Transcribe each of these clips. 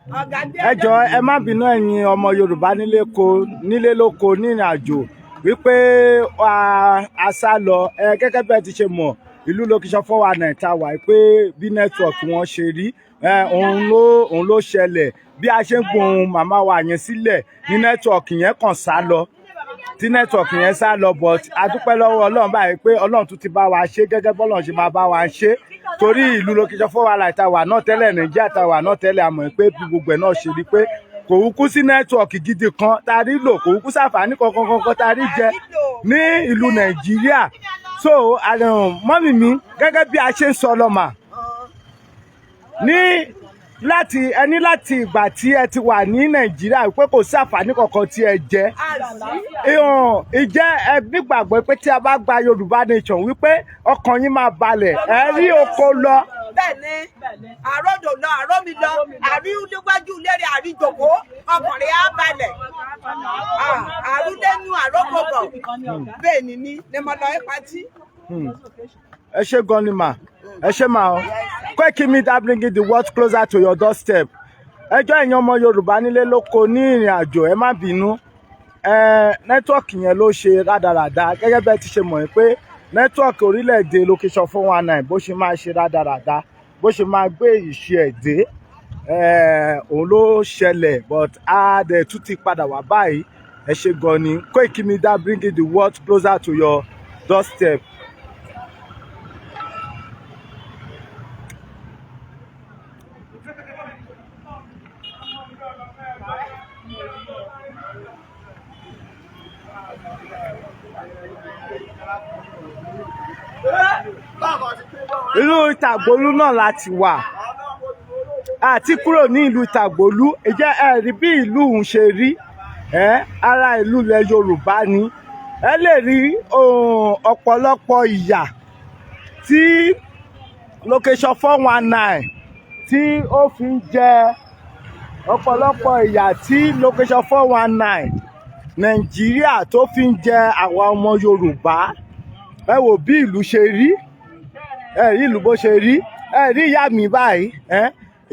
ẹ jọ̀ọ́ ẹ má bínú ẹ̀yin ọmọ Yorùbá nílé lóko ní ìrìn àjò wípé a sá lọ gẹ́gẹ́ bí ẹ ti ṣe mọ̀ ìlú location 419 tá wà pé bí nẹ́tíwọ̀kì wọn ṣe rí òun ló ṣẹlẹ̀ bí a ṣe ń gbohùn màmá wa yẹn sílẹ̀ ní nẹ́tíwọ̀kì yẹn kàn sá lọ tí nẹ́tíwọ̀kì yẹn sá lọ but a dúpẹ́ lọ́wọ́ Ọlọ́run báyìí pé Ọlọ́run tún ti bá wa ṣe gẹ́gẹ́ bọ́lọ́run ṣe máa bá wa ṣe torí ìlú location 419 tá wà náà tẹ́lẹ̀ Nàìjíríà tá wà náà tẹ́lẹ̀ àmọ́ pé bí gbogbo ẹ̀ náà ṣe rí pé kò wúkú sí nẹ́tíwọ̀kì gidi kan tá a rí lò kò wúkú sáfàní kankan tá a rí jẹ ní ìlú Nàìjíríà so mọ́mì mi gẹ́gẹ́ bí a ṣe ń sọ lọ́mà ní láti ìgbà tí ẹ ti wà ní Nàìjíríà pé kò sí àǹfààní kankan tí ẹ jẹ ìjẹ́ ẹ nígbàgbọ́ pé tí a bá gba Yorùbá nation wípé ọkàn yín máa balẹ̀ ẹ rí oko lọ. Bẹ́ẹ̀ni àròdò lọ àrómi lọ àrí níwájú lérí àríjòkó ọkùnrin á balẹ̀ àrúdẹ́nu àrókòbọ̀ bẹ́ẹ̀ ni ni mo lọ ipa tí. Ẹ ṣé gan ni mà ẹ ṣé mà ọ Koikimedia bringing the world closer to your doorstep. Ẹjọ́ ẹ̀yin ọmọ Yorùbá nílé lóko ní ìrìn àjò ẹ má bínú nẹ́tíwọ̀kì yẹn ló ṣe rádaràda gẹ́gẹ́ bẹ́ẹ̀ ti ṣe mọ̀ pé nẹ́tíwọ̀kì orílẹ̀-èdè location 419 bó ṣe máa ṣe rádaràda bó ṣe máa gbé ìṣe ẹ̀ dé òun ló ṣẹlẹ̀ but a dẹ̀ tún ti padà wá báyìí ẹ ṣé gan ni Koikimedia bringing the world closer to your doorstep. Ìlú Itaogbolu náà láti wà àti kúrò ní ìlú Itaogbolu ẹ rí bí ìlú ń ṣe rí ara ìlú ilẹ̀ Yorùbá ni ẹ lè rí ọ̀pọ̀lọpọ̀ ìyà tí location 419 tí ó fi ń jẹ ọ̀pọ̀lọpọ̀ ìyà tí location 419 Nàìjíríà tó fi ń jẹ àwa ọmọ Yorùbá ẹ wò bí ìlú ṣe rí ẹ rí ìlú bó ṣe rí ẹ rí ìyá mi báyìí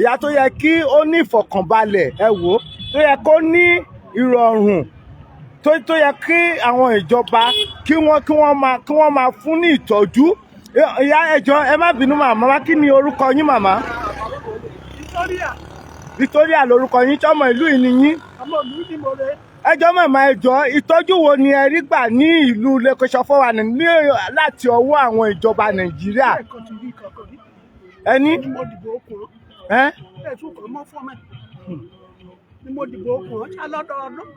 ìyá tó yẹ kí ó ní ìfọ̀kànbalẹ̀ ẹ wò tó yẹ kó ní ìrọ̀rùn tó yẹ kí àwọn ìjọba kí wọ́n máa fún ní ìtọ́jú ìyá ẹjọ́ ẹ má bínú màmá kí ni orúkọ yín màmá. Victoria lorúkọ yín tọmọ ìlú yìí ni yín. ọmọ ìlú ni mo rẹ. Ẹjọ́ màmá ẹjọ́ ìtọ́jú wo ni ẹ rí gbà ní ìlú location 419 láti ọwọ́ àwọn ìjọba Nàìjíríà. Ẹni. ni mo dìbò okùn. ẹ̀sùn kan mọ́ fún mi. ni mo dìbò okùn ọ̀chá lọ́dọọdún.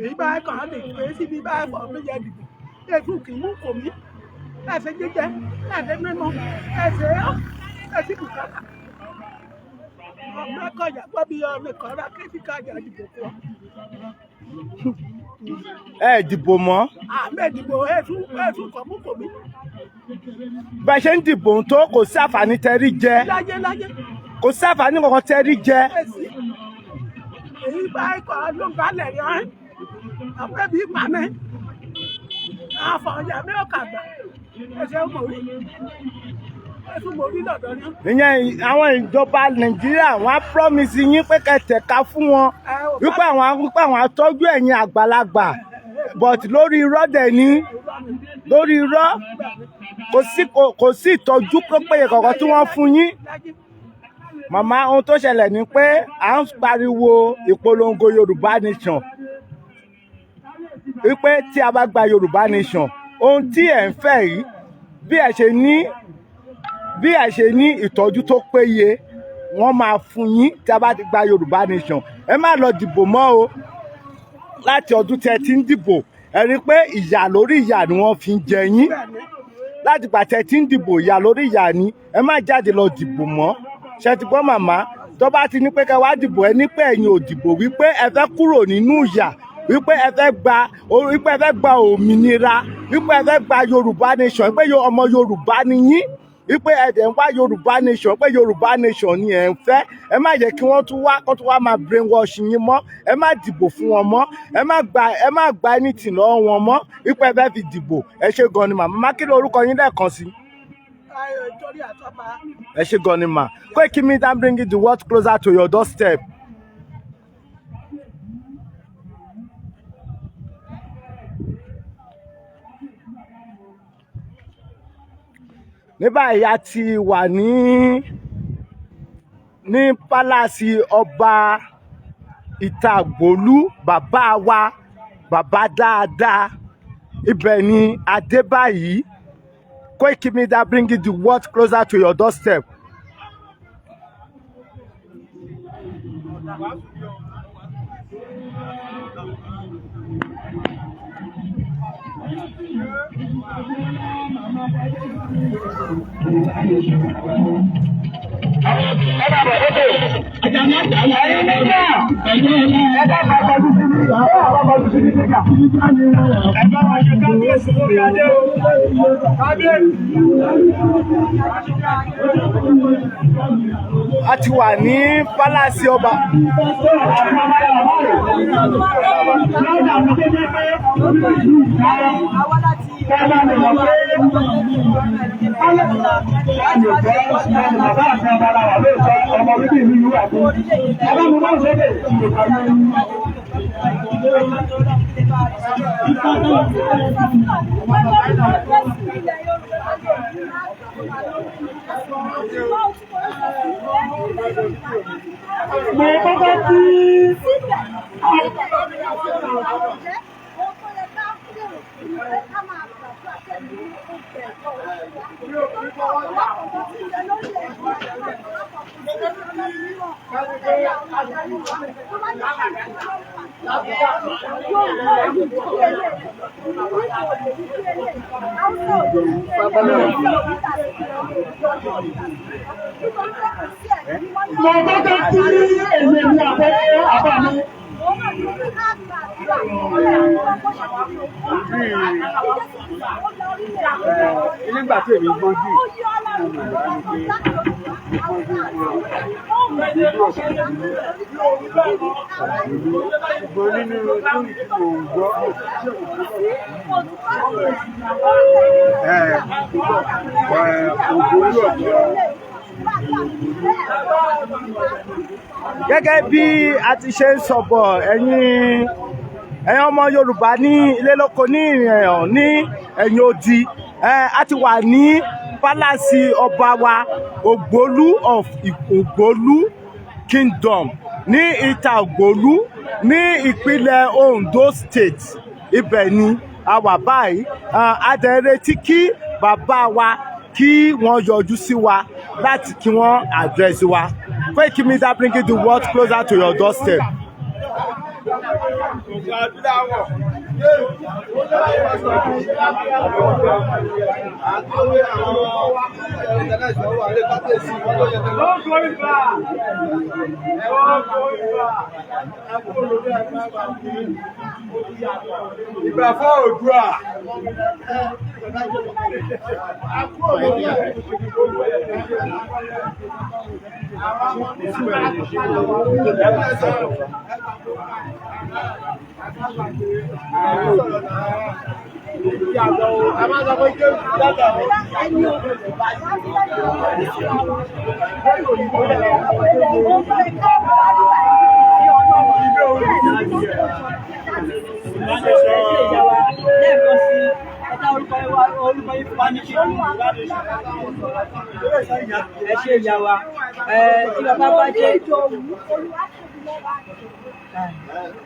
èyí báyìí kan á lè pé síbi báyìí fọ̀ mí yẹ dìbò. ẹ̀sùn kì í mú kò mí. ẹ̀sẹ̀ jíjẹ ẹ̀sẹ̀ mímu ẹ̀sẹ̀ bùkátà. ọmọ kọjá gbọ́ bí ọmọ ìkọ́ra kéjì kájà dìbò kọ́. Ẹ dìbò mọ́. àmì ìdìbò ẹ̀sùn kan mú kò mí. Bẹ́ẹ̀ ṣe ń dìbò tó kò sí àǹfààní tẹ́rí jẹ. láyé. Kò sí àǹfààní kankan tẹ́rí jẹ. èyí báyìí kan ló ń balẹ̀ yẹn. àwọn ẹbí pa mí. àfọ̀yà mi ò kà gbà. ẹsẹ̀ mọ̀ rí. ẹsùn mọ̀ rí lọ́dọ̀ ni. Ìyẹn àwọn ìjọba Nàìjíríà wọ́n á promise yín pé kẹtẹ̀ka fún wọn wípé àwọn atọ́jú ẹ̀yin àgbàlagbà but lórí irọ́ dẹ̀ ni lórí irọ́ kò sí ìtọ́jú tó péye kankan tí wọ́n fún yín. Màmá ohun tó ṣẹlẹ̀ ni pé à ń pariwo ìpolongo Yorùbá nation wípé tí a bá gba Yorùbá nation ohun tí ẹ̀ ń fẹ́ yìí bí ẹ ṣe ní ìtọ́jú tó péye wọ́n máa fún yín tí a bá ti gba Yorùbá nation ẹ má lọ dìbò mọ́ o láti ọdún tí ẹ ti ń dìbò ẹ rí pé ìyà lórí ìyà ni wọ́n fi ń jẹ yín láti gbà tí ẹ ti ń dìbò ìyà lórí ìyà ni ẹ má jáde lọ dìbò mọ́ ṣe ti gbọ́ màmá tó bá ti ní pé ká wá dìbò ẹ ní pé ẹ̀yin ò dìbò wípé ẹ fẹ́ kúrò nínú ìyà wípé ẹ fẹ́ gba òmìnira wípé ẹ fẹ́ gba Yorùbá nation wípé ọmọ Yorùbá ni yín wípé ẹ̀dẹ̀ ń wá Yorùbá nation pé Yorùbá nation ni ẹ̀ ń fẹ́ ẹ má jẹ́ kí wọ́n tún wá máa brainwash yín mọ́ ẹ má dìbò fún wọn mọ́ ẹ má gba anything lọ́wọ́ wọn mọ́ wípé ẹ fẹ́ fi dìbò ẹ ṣé gan ni màmá kí ló orúkọ yín lẹ́ẹ̀kan sí. torí àtọ́ba. Ẹ ṣé gan ni mà Koikimedia bringing the world closer to your doorstep. ní báyìí a ti wà ní pálásì ọba Itaogbolu, bàbá wa, bàbá dáadáa, ibẹ̀ ni adé báyìí. Koikimedia bringing the world closer to your doorstep. A ti wà ní pálásì ọba. Nígbà tí èmi gbọ́n jù nínú tó ìdìbò gbọ́ gẹ́gẹ́ bí a ti ṣe ń sọ̀bọ̀ ẹ̀yin ọmọ Yorùbá ní ilé lóko ní ìrìn ní ẹ̀yìn odi, a ti wà ní pálásì ọba wa Ogbolu of Ogbolu Kingdom ní Itaogbolu ní ìpínlẹ̀ Ondo State. Ibẹ̀ ni a wà báyìí. A dẹ̀ retí kí bàbá wa kí wọ́n yọjú sí wa láti kí wọ́n address wa. Koikimedia bringing the world closer to your doorstep. Ìgbà fún Oòduà. Ẹ ṣe ìyá wa tí bàbá bá jẹ́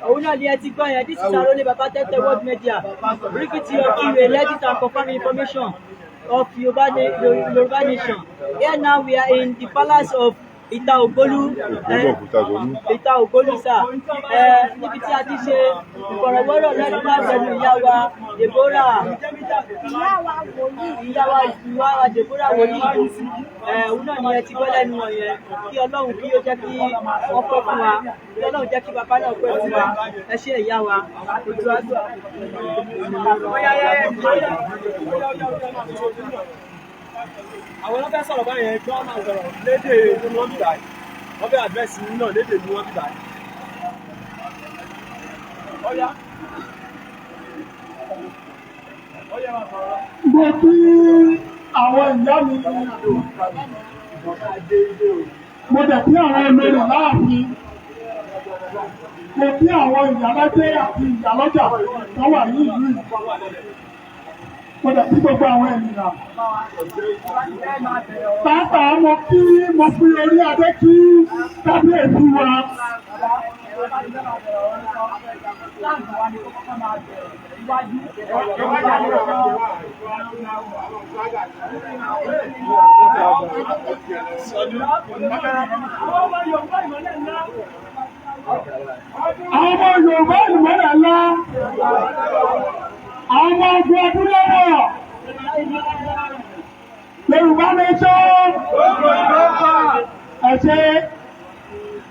òun náà ni ẹ ti gbọ́ yẹn. This is Arole Baba Tete World Media, bringing to your ear latest and confirming information of Yoruba nation. Here now we are in the palace of Itaogbolu, sir. Níbi tí a ti ṣe ìfọ̀rọ̀wérọ̀ lẹ́nu lábẹ́nu ìyá wa Deborah wòlíì ìdòwú. Òun náà ni ẹ ti gbọ́ lẹ́nu wọn yẹn. Kí Ọlọ́run kí ó jẹ́ kí wọ́n pẹ́ fún wa. Kí Ọlọ́run jẹ́ kí bàbá náà pẹ́ fún wa. Ẹ ṣé ìyá wa. Ojú àgbà. Àwọn ọlọ́fẹ́ sọ̀rọ̀ báyẹn kí wọ́n máa sọ̀rọ̀ lédè tó wọ́n bíbá yìí. Wọ́n fẹ́ àdírẹ́sì náà lédè tó wọ́n bíbá yìí. Ọ̀yá. Mo kí àwọn ìyá mi, mo dẹ̀ kí àwọn olórí láàfin, mo kí àwọn ìyálóde àti ìyálọ́jà tó wà ní ìlú yìí. mo dẹ̀ sí gbogbo àwọn ènìyàn. Pàápàá mo fi orí adé kí kábíyèsí wa. Àwọn Yorùbá ìmọ̀lẹ̀ ńlá, àwọn ogun abúlé wọ̀, Yorùbá nation, ẹ̀ṣẹ̀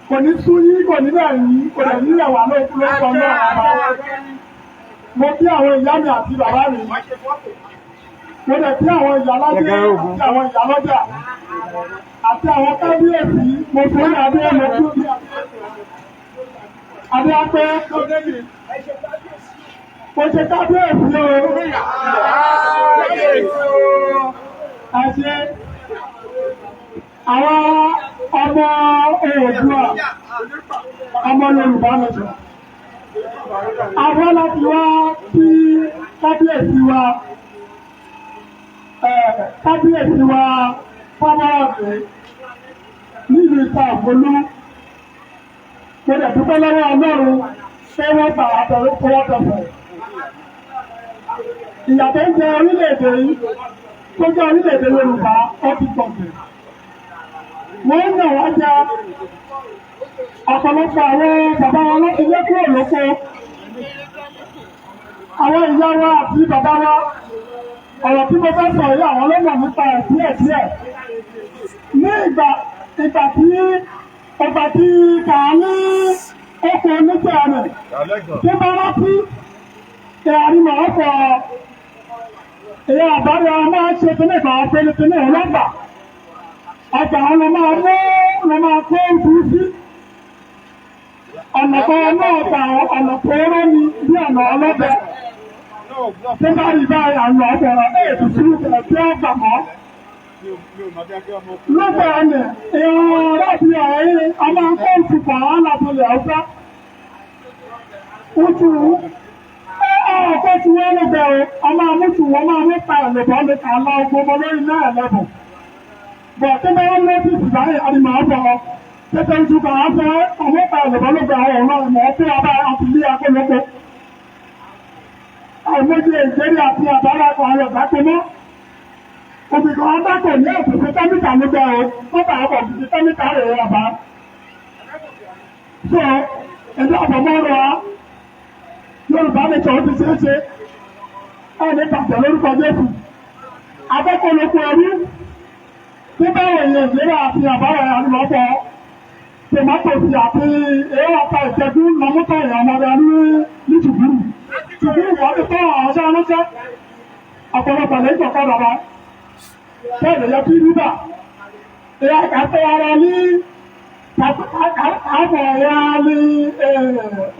kò ní sú yí, kò ní bẹ̀rù yí, kò lè ní ẹ̀wà lóòkú lóòkú náà àbá. Mo kí àwọn ìyá mi àti bàbá mi, mo lè kí àwọn ìyálọ́jà àti àwọn ìyálọ́jà àti àwọn kábíyèsí, mo fi ní adé mo kú sí adé apẹ́, mo ṣe kábíyèsí o. Àṣẹ àwọn ọmọ Oòduà, ọmọ Yorùbá nation. Àwọn láti wá sí kábíyèsí wa Fábáyọ̀dé nílùú Itaogbolu. Mo dẹ̀ dúpẹ́ lọ́wọ́ Ọlọ́run pé wọ́n gbà wá tọwọ́ tẹsẹ̀. Ìyà tó ń jẹ orílẹ̀-èdè yìí tó jẹ́ orílẹ̀-èdè Yorùbá ó ti pọ̀jù. Wọ́n ń nà wá jẹ ọ̀pọ̀lọpọ̀ àwọn bàbá wọn láti lé kúrò lóko. Àwọn ìyá wa àti bàbá wa, ọ̀rọ̀ tí mo fẹ́ sọ yìí àwọn ọlọ́mọ nípa ẹ̀ díẹ̀. Ní ìgbà tí kà á ní oko oníṣẹ́ rẹ̀, tí bá rántí ìrìnà ọkọ̀ ìyá àbárí ọmọ máa ń ṣe kíní kan pélépélé ọlọ́gbà. Ọjà wọn lọ máa kó ojú sí. Ọ̀nà kan náà ta ọ̀nà tóóró ni bí ọ̀nà ọlọ́bẹ. Tí bá rí báyìí àwọn ọ̀bẹ̀rẹ̀ èèdù sí ìbẹ̀rẹ̀ tí ó gbà mọ́. Lọ́gbà ọ̀nà ìrìn láti ọ̀rẹ́ ọmọ akọ́ ìtùpọ̀ àwọn àtúnlẹ̀ ọ̀fẹ́. Ojú ọkọ̀ tí wọ́n lè bẹ̀rẹ̀ ọmọ amúṣù wọn máa ń pa ẹ̀lẹ̀bọ̀ lè kà lọ gbogbo lórí náà lẹ́bù. Bọ̀ tí wọ́n lọ́tí ìsìláyè àdìmọ̀ ọ̀bọ̀ tẹ́tẹ́ ojú kan á fẹ́ ọmọ pa ẹ̀lẹ̀bọ̀ ló gbà ọ̀rọ̀ náà mọ̀ tí a bá àti ilé akólókó. Àìmọye ìjẹ́rí àti àbára kan ayọ̀ dákẹ́ mọ́. Òbíkan adákọ̀ ní òṣìṣẹ́ kẹ́míkà ló gbà ó, wọ́n bá àbọ̀ òṣìṣẹ́ kẹ́míkà rẹ̀ ọ̀bá. So, ẹ̀dá àbọ̀mọ́ rọ̀ Yorùbá nation ti ṣe é ṣe ẹni pàṣẹ lórúkọ Jésù. Abẹ́kọ̀lọ́kọ̀ ẹrú tí báwo Nàìjíríà àti àbára àlùmọ́pọ̀ tòmátòsì àti èèwọ̀ ọ̀pá ìṣẹ́jú lọ́mọ́tò ìyàmọ̀dé ní ṣùgbùrù. Ṣùgbùrù wọ́n ti tọ́ àwọn ọ̀ṣẹ́ ránṣẹ́ ọ̀pọ̀lọpọ̀ lẹ́yìn ọ̀pọ̀ bàbá. Bẹ́ẹ̀ lè kí rúbà. Ìyá kàtẹ́ ara ní àbọ̀ ẹ̀yà ní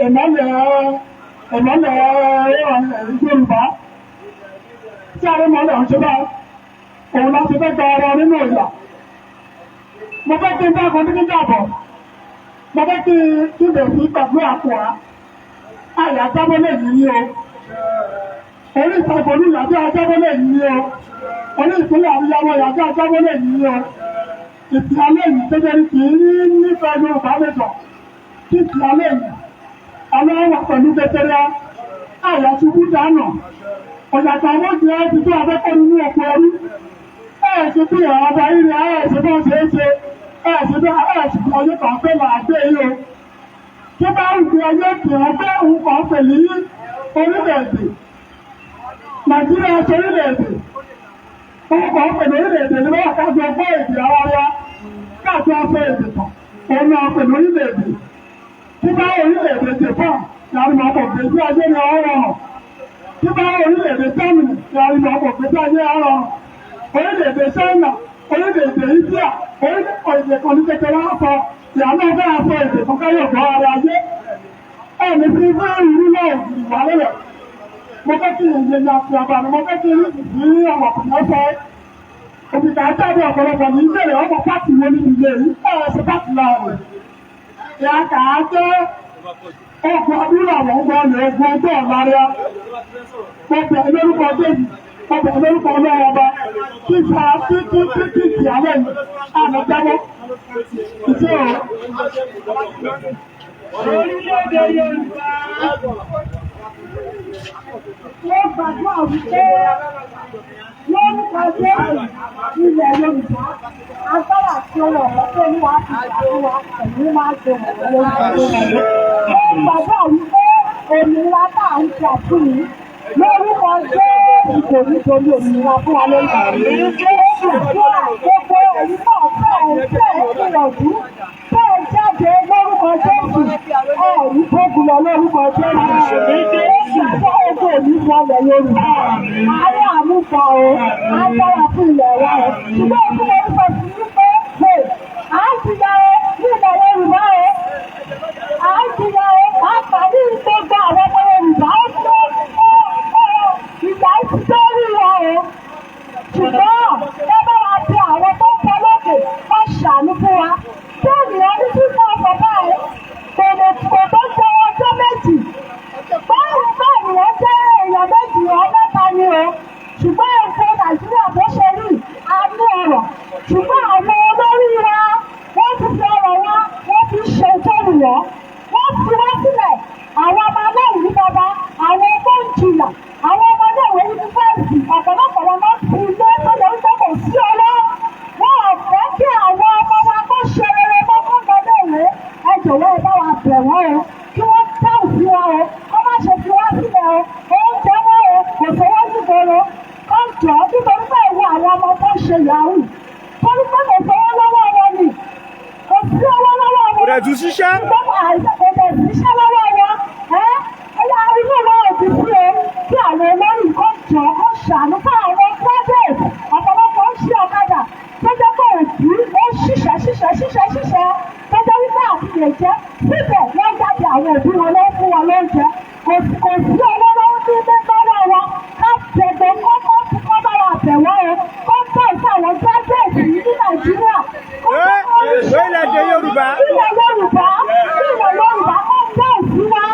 ìmọ̀lẹ̀ Yorùbá tí a rí mọ́lẹ̀ ọ̀ṣẹ́bá òun láti fẹ́ gba ọrọ̀ nínú ìlà. Mo fẹ́ kí n dákan ní kíjàbọ̀, mo fẹ́ kí bẹ̀ sí pẹ̀lú àpòá àyà jábọ́lẹ̀ yìí o. Orí Itaogbolu ìyàjọ́ ajábọ́lẹ̀ yìí o. Orí ìpínlẹ̀ àríyáwó ìyàjọ́ ajábọ́lẹ̀ yìí o. Ìtìlálẹ̀ yìí tó jẹ́ kì í nífẹ̀ẹ́ Yorùbá nation kí ìtìlálẹ̀ yìí ọlọ́wọ́ pẹ̀lú tẹ́tẹ́rẹ́ àyà ṣubú dánà. Ọ̀yàtọ̀ àwọn jẹ́ ti tó abẹ́kọ̀ nínú ọ̀pọ̀ ẹrú. Ẹ̀ẹ̀ṣẹ̀ bí ọ̀rọ̀ ilẹ̀ ẹ̀ẹ̀ṣẹ̀ bọ́ ṣe é ṣe, ẹ̀ẹ̀ṣẹ̀ bí ọjọ́ kan fẹ́ làgbé yìí o. Tí bá ń fi ọjọ́ kì í ọgbẹ́ òun kan pẹ̀lú orílẹ̀-èdè. Nàìjíríà ṣe orílẹ̀-èdè. Òun kan pẹ̀lú orílẹ̀-èdè ní wọ́n kájọ ọgbọ́ èdè ara wa káàtó ọ̀fẹ́ èdè kan. Òun náà pẹ̀lú orílẹ̀-èdè. Tí bá orílẹ̀-èdè Japan yàrá ọkọ̀ gbèsè ajé ni ọ̀rọ̀ hàn. Tí bá orílẹ̀-èdè Germany yàrá ọkọ̀ gbèsè ajé ọ̀rọ̀ hàn. Orílẹ̀-èdè China, orílẹ̀-èdè India, orílẹ̀-èdè kan ní kékeré àfọ ìyàwó ọgbẹ́ àfọ èdè kan káyọ̀ gbọ́ ara ayé. Ẹni tí fún ìlú náà ìwà lẹ́yọ̀. Mo fẹ́ kí ìyẹn ní àti àbàmì, mo fẹ́ kí ní ọmọ kùnà fẹ́. Òbíkà jáde ọ̀pọ̀lọpọ̀ ní ìbéèrè ọmọ pàtì wo ní ilé yìí, ṣe pàtì láàrin. Ìyá kà á jẹ́ ọkọ̀ abúlé àwọn ọgbọ́n ní ogun ọjọ́ ọ̀láríà. Mo bẹ̀rẹ̀ lórúkọ Jésù. ọbẹ̀ lórúkọ ọlọ́run ọba kíkà títí ìyàwó yìí àmì jábọ́ ìṣe o. Orílẹ̀-èdè Yorùbá wọ́n gbàgbọ́ wípé lórúkọ Jésù ilẹ̀ Yorùbá agbára tí ó wọ̀ lọ́pọ̀ ní wàá fi ṣàkóso ẹ̀mí máa ṣe wọ̀ lórúkọ Jésù. Wọ́n gbàgbọ́ wípé òmìnira tá à ń jà fún yìí lórúkọ Jésù kò ní torí òmìnira fún wa lórúkọ Jésù. Gbogbo èyí náà fẹ́ẹ̀ gbìyànjú fẹ́ẹ̀ jáde lórúkọ Jésù ẹ̀rí tó gùnlọ lórúkọ Jésù. Ìgbàgbọ́ ogun òní wọlé Yorùbá. Ayé àmúfà o, agbára fún ilẹ̀ wa o. Ṣùgbọ́n òkú lórúkọ sí wípé à ń jìyà o ní ilẹ̀ Yorùbá o. À ń jìyà o, àpàdé gbogbo àwọn ọmọ Yorùbá ó tó ìgbà ìtútọ́ rí wa o. Ṣùgbọ́n ẹ bá wa bí àwọn tó ń pọ̀ lókè wọ́n ṣàánú fún wa. Tí ènìyàn ní fífọ́ ọkọ̀ báyìí, kò tó jẹ́ ọjọ́ méjì. Báwo báwo wọ́n jẹ́ èèyàn méjì ọlọ́ta ni o. Ṣùgbọ́n ètò Nàìjíríà tó ṣe rí a ní ọ̀rọ̀. Ṣùgbọ́n àwọn olórí wa wọ́n ti fi ọ̀rọ̀ wa wọ́n fi ṣe ìtòrùwọ́. Wọ́n fi wá sílẹ̀ àwọn ọmọ aláìní ní bàbá, àwọn ọmọ ń jìyà, àwọn ọmọ iléèwé yunifásitì, ọ̀pọ̀lọpọ̀ wọn lọ sí ilé tó lè ń tẹ́kọ̀ọ́ sí ọwọ́. Wọ́n ò fẹ́ kí àwọn ọmọ wa kó ṣe rere mọ́ fún ọmọdéèwé. Ẹ jọ̀wọ́ ẹ bá wa bẹ̀ wọ́n o, kí wọ́n dáhùn sí wa o, kó má ṣe fi wá sílẹ̀ o, oúnjẹ wọn o, kò sówó nígboro. Kó jọ nítorí pé ìwé àwọn ọmọ tó ń ṣe yahoo. Torí pé kò sówó lọ́wọ́ wọn ni, kò sí owó lọ́wọ́ wọn. Kò dẹ̀ tún ṣiṣẹ́. Kò dẹ̀ ṣiṣẹ́ lọ́wọ́ wọn. Ẹ̀yà inú wọn ò ti sí o, kí àwọn olórí kó jọ kó ṣàánú fún àwọn graduate. Ọ̀pọ̀lọpọ̀ ń ṣe ọ̀kadà tó jẹ́ pé òbí ó ṣiṣẹ́ tó jẹ́ wípé àti lè jẹ́ síbẹ̀ wọ́n jáde àwọn òbí wọn ló ń fún wọn lóúnjẹ. Kò sí owó lọ́wọ́ ní ilé lọ́wọ́ wọn. Ká tẹ̀gbẹ́ kọ́ bá wa bẹ̀ wọ́n o. Kó tẹ̀ sí àwọn graduate yìí ní Nàìjíríà. Orílẹ̀-èdè Yorùbá. Ilẹ̀ Yorùbá ó ń bẹ̀ sí wa.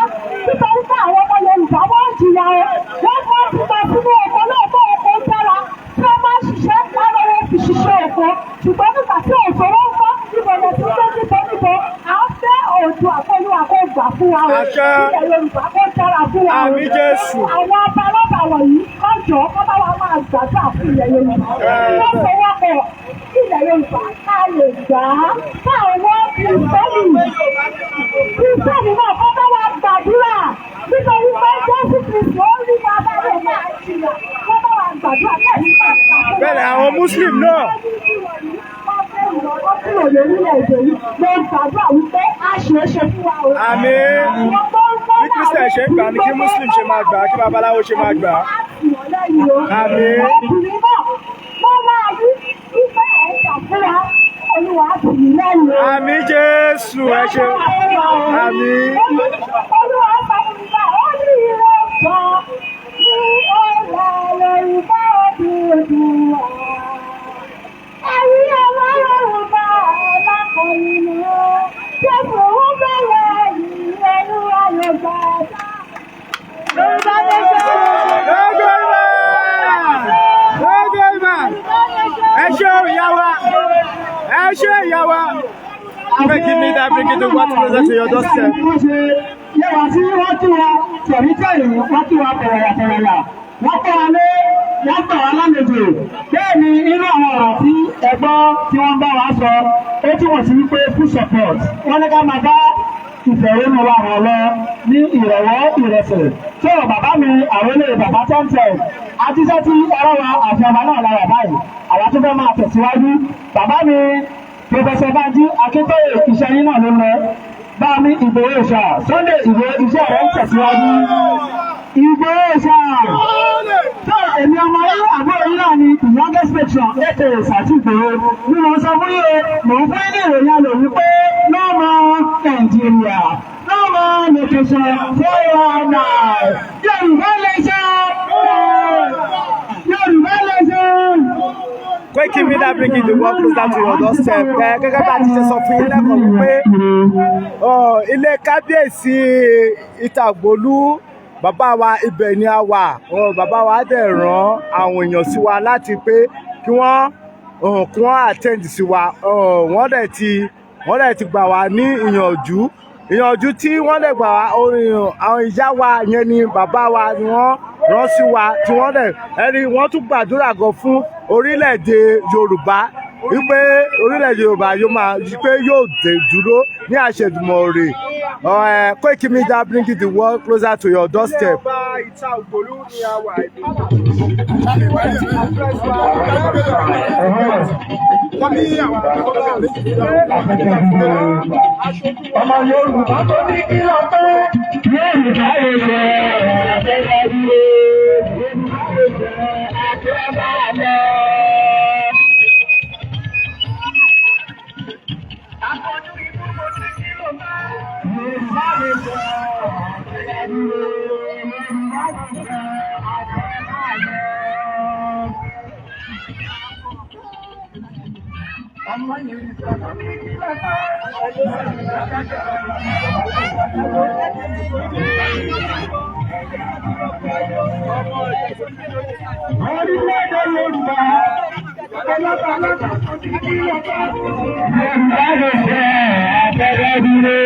Nítorí pé àwọn ọmọ Yorùbá wọ́n ń jìyà o. Wọ́n máa ń fipá sínú ọkọ̀ náà fún ọkọ̀ dára. Tí wọ́n máa ń ṣiṣẹ́ lára wọn fi ṣiṣẹ́ ọkọ̀. Ṣùgbọ́n nígbà tí òṣòro ń fọ́ ìbọ̀lẹ̀ tó tó níbo. À ń fẹ́ òòtù àkọlùwà kó gbà fún wa o. Ilẹ̀ Yorùbá kó dára fún wa o. Àmín Jésù. Àwọn ọba lọ́ba wọ̀nyí kọjọ́ kọ́ bá wa máa gbàdúrà fún ilẹ̀ Yorùbá. Wọ́n fọwọ́pọ̀ ilẹ̀ Yorùbá ká lè gbà á. Káwọn kìrìsìtẹ́nì náà kọ́ bá wa gbàdúrà. Nítorí pé Jésù Kristi ó rí bàbá rẹ̀ máa jìyà. Kọ́ bá wa gbàdúrà lẹ́yìn máa gbàdúrà. Bẹ́ẹ̀ àwọn Muslim náà. Kúrò lórílẹ̀-èdè yìí ló ń gbàdúrà wípé a ṣe é ṣe fún wa o. Àmín. Bí Christian ṣe ń gbà ní kí Muslim ṣe máa gbà, kí babaláwo ṣe máa gbà. Àmín. Ọkùnrin náà wọ́n máa rí ìfẹ́ ẹ̀ ṣàfihàn Olúwa tì í lẹ́yìn o. Àmín Jésù ẹ ṣé. Àmín. Olúwa ṣàfihàn ó ní ìrọ̀ sọ ní ọ̀rọ̀ Yorùbá ọdún ọdún wa. Ẹ̀rí ọmọ Yorùbá ọlọ́kùnrin ni ó. Jésù ń bẹ̀rẹ̀ ìrẹ́lú ayọ̀gbà ẹ̀dá. Yorùbá nation. Ẹ ṣé ìyá wa. Ẹ ṣé ìyá wa. Koikimedia bring it one closer to your doorstep. Yẹ́wà tí wọ́n tún wa tẹ̀mítẹ̀rì wọ́n tún wa pẹ̀rẹ̀yà. Wọ́n kọ́ wa lé wọ́n gbà wá lálejò. Bẹ́ẹ̀ ni inú àwọn ọ̀rọ̀ tí ẹ̀gbọ́n tí wọ́n bá wa sọ, ó túmọ̀ sí wípé full support. Wọ́n ní ká máa bá ìfẹ̀hónú wa ràn lọ ní ìrọ̀wọ́ ìrẹsẹ̀. Tó bàbá mi àrólé bàbá tẹ́ǹtẹ̀ àtisẹ́ tí ẹ̀rọ wa àti ọba náà lára báyìí. Àwa tó fẹ́ máa tẹ̀síwájú. Bàbá mi Pòfẹ́sọ̀ Bánjí Akíntóyè iṣẹ́ yín náà ló lọ. Bá mi Ìgbòho ìṣà Sunday Ìgbòho iṣẹ́ rẹ̀ ń tẹ̀síwájú. Ìgbòho ìṣà. Tó èmi ọmọ yín àbúrò yín náà ni the youngest patron ètò ìṣàtì Ìgbòho. Bí mo sọ fún yín o, mò ń fún ní ìròyìn àlọ́ wípé no more Nàìjíríà, no more location 419. Yorùbá nation. Yorùbá nation. Koikimedia bring it one closer to your doorstep. Gẹ́gẹ́ bá ti ṣe sọ fún yín lẹ́kọ̀ọ́ wípé ilé kábíyèsí Itaogbolu bàbá wa ibẹ̀ ni a wà bàbá wa dẹ̀ rán àwọn èèyàn sí wa láti pé kí wọ́n attend sí wa wọ́n dẹ̀ ti gbà wá ní ìyànjú tí wọ́n dẹ̀ gbà wá àwọn ìyá wa yẹn ni bàbá wa ni wọ́n rán sí wa tí wọ́n dẹ̀ wọ́n tún gbàdúrà gan fún orílẹ̀-èdè Yorùbá wípé orílẹ̀-èdè Yorùbá yóò dúró ní àṣẹdùmọ̀rè. Koikimedia bringing the world closer to your doorstep. Itaogbolu ni a wà. Ọmọ Yorùbá tó ní kí lọ pé Yorùbá lè ṣe ẹ̀ẹ́dẹ́gbẹ́ dúró. Yorùbá lè ṣe ẹ̀ẹ́dẹ́gbẹ́ lọ. Akọ̀jú ìlú mo ti kí lọ pé Yorùbá lè ṣe ẹ̀ẹ́dẹ́gbẹ́ dúró. Yorùbá lè ṣe ẹ̀ẹ́dẹ́gbẹ́ lọ. Ọmọ Yorùbá tó ní kí lọ pé. Orílẹ̀-èdè Yorùbá, ọlọ́pàá tó ti kí ọjọ́ Yorùbá lè ṣe àtẹ̀rẹ́ dúró.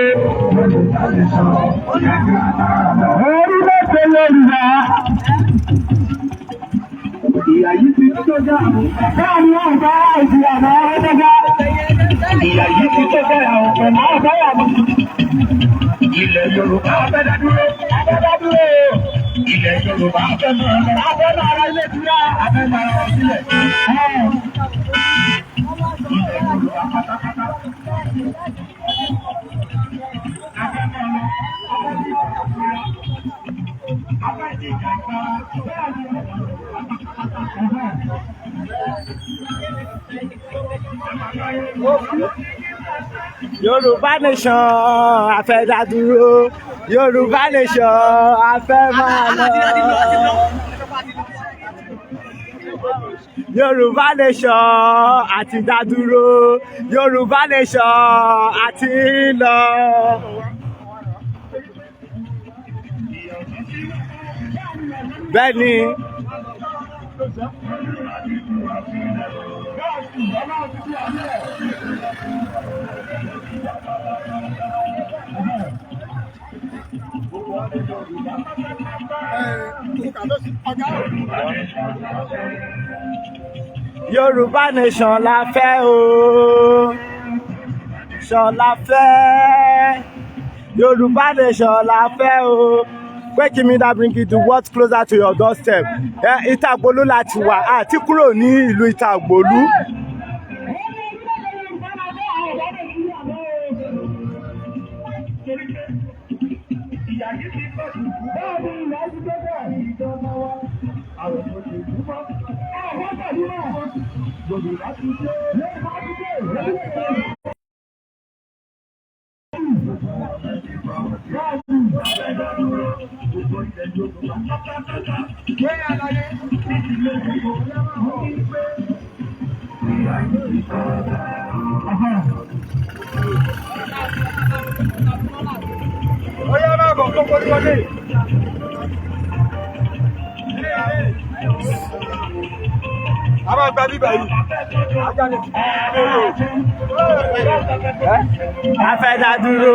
Orílẹ̀-èdè Yorùbá, ìyà yìí ti tó já. Báwo ni wọ́n bá ìdí àná ọ̀dọ́gá? Ìyà yìí ti tó já àwọn ọ̀pẹ̀lá ọ̀báyà mọ́. Ilẹ̀ Yorùbá abẹ́dá dúró. Ilẹ̀ Yorùbá abẹ́dá ara ilé dúró. Abẹ́dá ara sílẹ̀. Ilẹ̀ Yorùbá pátápátá. Abẹ́dá lọ. Abẹ́dí ìjàgbá. Yorùbá nation a fẹ́ dá dúró. Yorùbá nation a fẹ́ máa lọ. Yorùbá nation a ti dá dúró. Yorùbá nation a ti lọ. Bẹ́ẹ̀ ni. Yorùbá nation la fẹ́ o. Ṣọlá fẹ́. Yorùbá nation la fẹ́ o. Koikimedia bringing the world closer to your doorstep. Itaogbolu láti wà àti kúrò ní ìlú Itaogbolu. A fẹ́ dá dúró.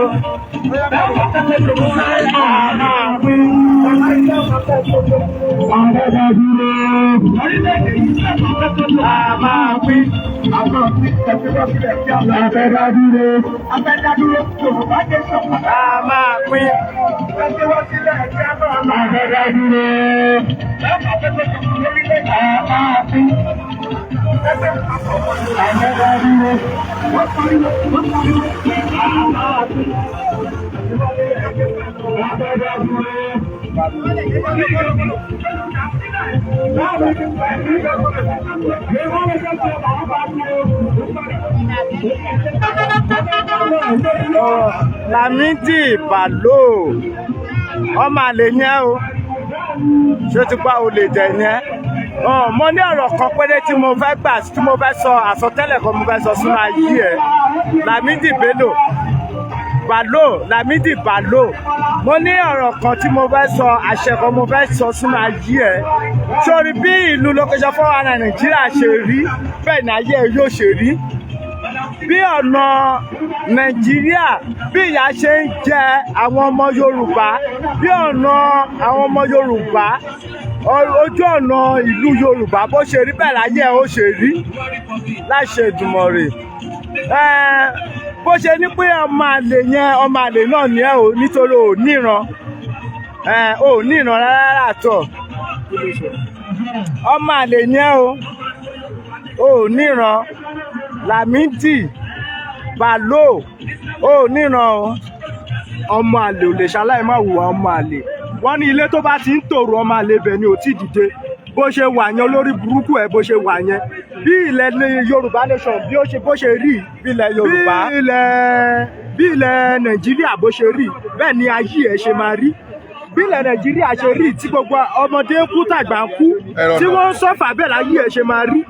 Lamidi Balo ọmọ àlè yẹn o ṣé o ti pa olè jẹ yẹn mo ní ọ̀rọ̀ kan péré tí mo fẹ́ sọ àsọtẹ́lẹ̀ kan mo fẹ́ sọ sínú ayé ẹ̀ Lamidi Bello Lamidi Bello mo ní ọ̀rọ̀ kan tí mo fẹ́ sọ àṣẹ kan mo fẹ́ sọ sínú ayé ẹ̀ sórí bí ìlú location 419 Nàìjíríà ṣe rí bẹ́ẹ̀ ni ayé ẹ̀ yóò ṣe rí bí ọ̀nà Nàìjíríà bí ìyà ṣe ń jẹ àwọn ọmọ Yorùbá bí ọ̀nà àwọn ọmọ Yorùbá ojú ọ̀nà ìlú Yorùbá bó ṣe rí bẹ́ẹ̀ láyé ẹ̀ ó ṣe rí láṣẹ Èdùmàrè bó ṣe ní pé ọmọ àlè yẹn ọmọ àlè náà ni ẹ ò nítorí ò níran rárá tọ̀ ọmọ àlè yẹn ò níran Lamidi Bello ò níran ọmọ àlè ò lè ṣaláì má hùwà ọmọ àlè wọ́n ní ilé tó bá ti ń tòrò ọmọ àlè bẹ̀ ni ò tí dìde bó ṣe wà yẹn olórí burúkú ẹ̀ bó ṣe wà yẹn bí ilẹ̀ Yorùbá nation bí ó ṣe bó ṣe rí bí ilẹ̀ Yorùbá bí ilẹ̀ Nàìjíríà bó ṣe rí bẹ́ẹ̀ ni ayé ẹ̀ ṣe máa rí bí ilẹ̀ Nàìjíríà ṣe rí tí gbogbo ọmọdé kú tàgbà ń kú tí wọ́n ń sọ́fà bẹ́ẹ̀ láyé ẹ̀ ṣe máa rí.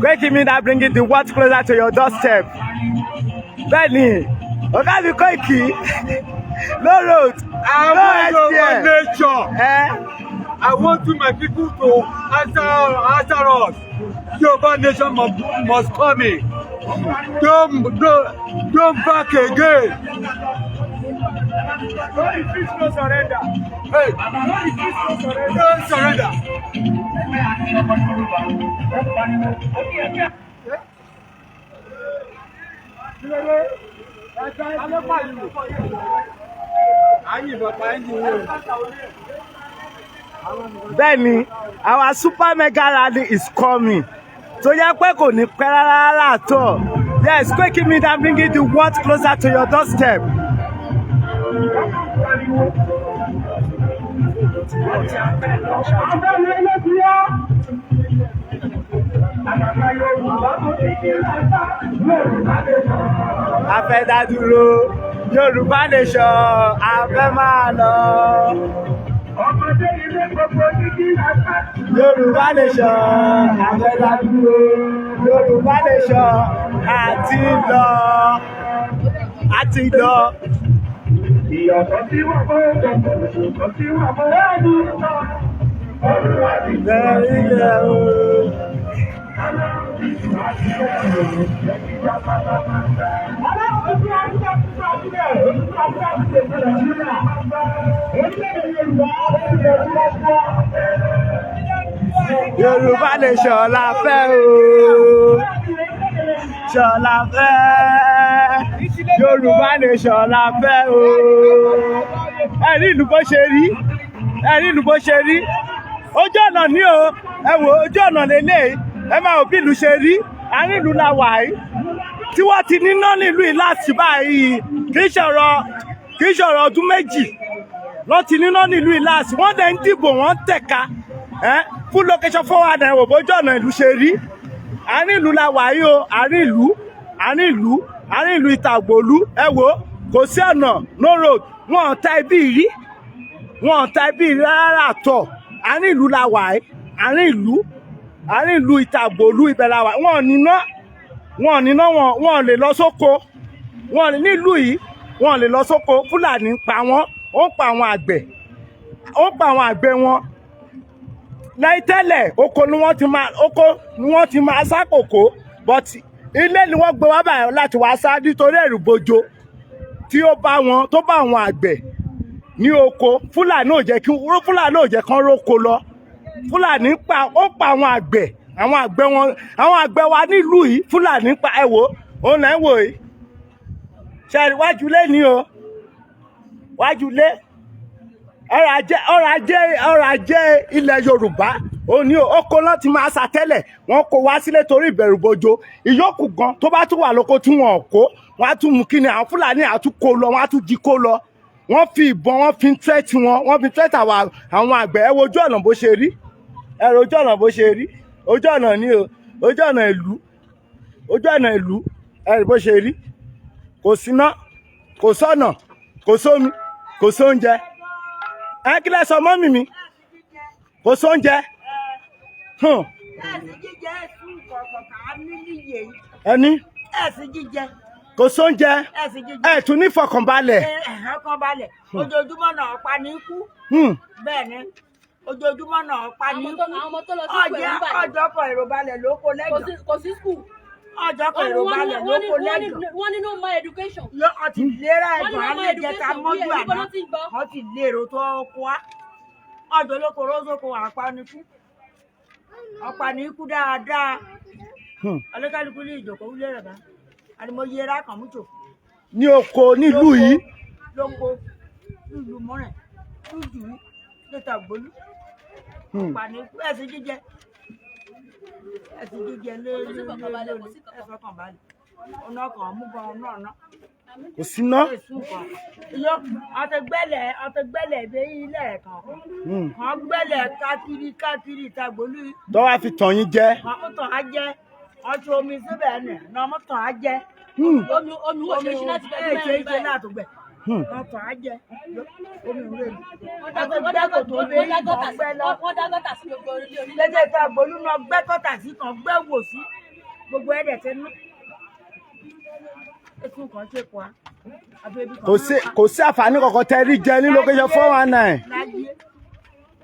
Koikimedia bringing the world closer to your doorstep. Bẹ́ẹ̀ni, ọ̀gá mi Koiki, no road, no nature. I want my people to answer us. Yoruba nation must come in. Don't back again. No surrender. Hey, don't surrender. Bẹ́ẹ̀ni, our super mega rally is coming. So yẹ pé kò ní pẹ́ rárá àtọ̀. Yes, Koikimedia bringing the world closer to your doorstep. A fẹ́ dá dúró Yorùbá nation a fẹ́ máa lọ. Yorùbá nation a fẹ́ dá dúró Yorùbá nation àti lọ. Ìyàtọ̀ tí wọ́n bọ́ ọ̀dọ̀ tí wọ́n bọ́ ẹ̀dùn ilẹ̀ o. Yorùbá nation la fẹ́ o. Ṣọlá fẹ́. Yorùbá nation la fẹ́ o. Ẹ̀rí ìlú bó ṣe rí. Ẹ̀rí ìlú bó ṣe rí. Ojú ọ̀nà ní o. Ẹ wò ojú ọ̀nà lélẹ̀. Ẹ máa wò bí ìlú ṣe rí. Àárín ìlú la wà yìí. Tí wọ́n ti níná nílùú yìí láti báyìí. Kì í ṣọ̀rọ̀ ọdún méjì. Wọ́n ti níná nílùú yìí láti. Wọ́n dẹ̀ ń dìbò wọ́n tẹ̀ka. Fún location 419 wò bójú ọ̀nà ìlú ṣe rí. Àárín ìlú la wà yìí o. Àárín ìlú Itaogbolu. Ẹ wò kò sí ọ̀nà no road. Wọ́n ta ibi rí. Wọ́n ta ibi rárá tọ̀. Àárín ìlú la wà yìí. Àárín ìlú Itaogbolu ibẹ̀ la wà. Wọ́n níná wọ́n lè lọ sóko. Nílùú yìí wọ́n lè lọ sóko. Fúlàní ń pa wọ́n. Ó ń pa àwọn àgbẹ̀ wọn. Lẹ́yìn tẹ́lẹ̀ oko ni wọ́n ti máa sá kòkó but ilé ni wọ́n gbé wá báyìí láti wá sá nítorí ẹ̀rù bojo tí ó bá àwọn àgbẹ̀ ní oko. Fúlàní ò jẹ́ kán róko lọ. Fúlàní ó pa àwọn àgbẹ̀ wa nílùú yìí. Fúlàní pa ẹ wò òun náà wò yìí. Ṣẹ̀rí wájú lé ní o wájú lé ọrọ̀ ajé ilẹ̀ Yorùbá òní oko náà ti máa sa tẹ́lẹ̀ wọ́n kó wá sílé torí ìbẹ̀rù bojo. Ìyókù gan tó bá tún wà lóko tí wọ́n kó wọ́n á tún mú kíni àwọn Fúlàní àtún kó lọ wọ́n á tún jí kó lọ. wọ́n fi ìbọn wọ́n fi ń tẹ́tí wọ́n fi ń tẹ́tí àwọn àgbẹ̀ ẹ wo ojú ọ̀nà bó ṣe rí ẹ wo ojú ọ̀nà bó ṣe rí ojú ọ̀nà ni o ojú ọ̀nà ìlú ẹ rí bó ṣe rí kò síná kò sọ́nà kò sómi kò sóúnjẹ ẹ kí lẹ sọ mọ́mì mi kò sóúnjẹ ẹni kò sóúnjẹ ẹ tún ní fọkànbalẹ̀. Ojoojúmọ́ náà pa ní kú. Bẹ́ẹ̀ ni ojoojúmọ́ náà pa ní kú. Ọjọ́ kan èrò balẹ̀ ló kó lẹ́jọ́. Kò sí school. Ọjọ́ kan èrò balẹ̀ ló kó lẹ́jọ́. Wọ́n ní no more education. Wọ́n ti lera ẹ̀gbọ́n alẹ́jẹta mọ́jú àná. Wọ́n ti lérò tó kó wá. Ọjọ́ ló kó rósókò àpá ní kú. Ọ̀pá ní kú dáadáa. Ọlọ́kàlùkù ní ìjòkó wúlé rẹ̀ bá. Àdìmọ̀ yẹra kàn mú jòkó. Ní oko nílùú yìí. Lóko ìlú mọ́rẹ̀ lójú Itaogbolu. Ọ̀pá ní kú ẹ̀sìn jíjẹ. Ẹ̀sìn jíjẹ lórí ẹ̀fọ́kànbalẹ̀. Ọ̀nà kan mú bọ́ ọ̀nà ọ̀nà. Kò síná. Ọ̀tẹ̀gbẹ́lẹ̀ dé ilé kan. Wọ́n gbẹ́lẹ̀ káàkiri Itaogbolu. Tó wá fi tàn yín jẹ. Wọ́n tàn á jẹ. Wọ́n ti omi síbẹ̀ nì. Wọ́n tàn á jẹ. Omi wo ṣe ṣe láti bẹ̀rẹ̀ bẹ́ẹ̀ ṣe láti gbẹ̀. Wọ́n tàn á jẹ. Omi ìwé mi. Wọ́n dá gọ́tà sí gbogbo orílẹ̀ orílẹ̀. Lédè Itaogbolu náà gbẹ́ gọ́tà sí kan gbẹ́ wò sí. Gbogbo ẹ̀dẹ̀ tẹ́ ná. Ekun kan ṣe pa. Kò sí àǹfààní kankan tẹ́ rí jẹ ní location 419.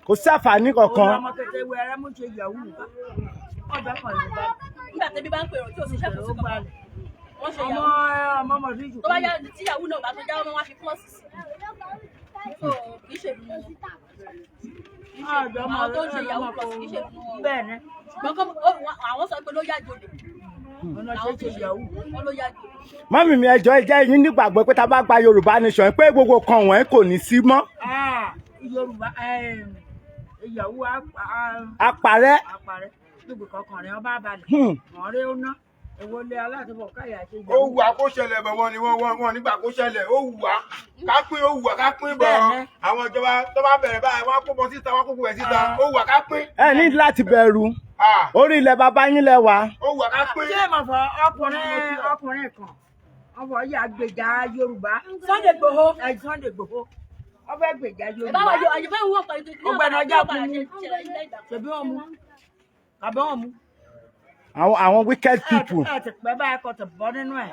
Kò sí àǹfààní kankan. Ọmọ kẹ̀kẹ́ wẹrẹ mú ṣe yahoo. Ọjọ́ kan ló bá. Nígbà tẹ́bí bá ń pèrò tí ò sí ṣẹ́kù sí kankan. Wọ́n ṣe ọmọ ọmọdé jù. tó bá yá tí yahoo náà bá tó já ọmọ wá fi plus sí. So kì í ṣe ìlú wọn. Àwọn tó ń ṣe yahoo plus kì í ṣe ìlú wọn. Bẹ́ẹ̀ ni. Ṣùgbọ́n àwọn sọ pé ló yá jòlè. Ọ̀nà ṣe ṣe yahoo. Wọ́n ló yá jòlè. Mọ́mì mi ẹjọ́ ìjẹ́ yín nígbàgbọ́ pé tá a bá gba Yorùbá nation pé gbogbo kan wọ̀nyí kò ní sí mọ́. Yorùbá yahoo Àpàrẹ́. Gbogbo kankan rẹ̀ ọba balẹ̀. Wọ́n rí ó ná. Èwo lé aládùúgbò káyà ṣe jẹ́. Ó wù wá kó ṣẹlẹ̀ bọ̀ wọ́n ni wọ́n nígbà kó ṣẹlẹ̀ ó wù wá ká pín bọ̀ àwọn ìjọba tó bá bẹ̀rẹ̀ báyìí wọ́n á kó bọ́ síta wọ́n kó bọ̀ síta ó wù wá ká pín. Ẹ ní láti bẹ̀rù orí ilẹ̀ bàbá yín lẹ wà. Ó wù wá ká pín. Ṣé mo fọ ọkùnrin kan ọmọ yìí àgbèjà Yorùbá Sunday Igboho Sunday Igboho wọ́n fẹ́ gbèjà Yorùbá. Ọgbẹ́ni ọjà kún ṣèbí wọn mú àbẹ́ wọn mú. Àwọn wicked people. Ẹ ti pẹ́ báyìí kọ́ ti bọ́ nínú ẹ̀.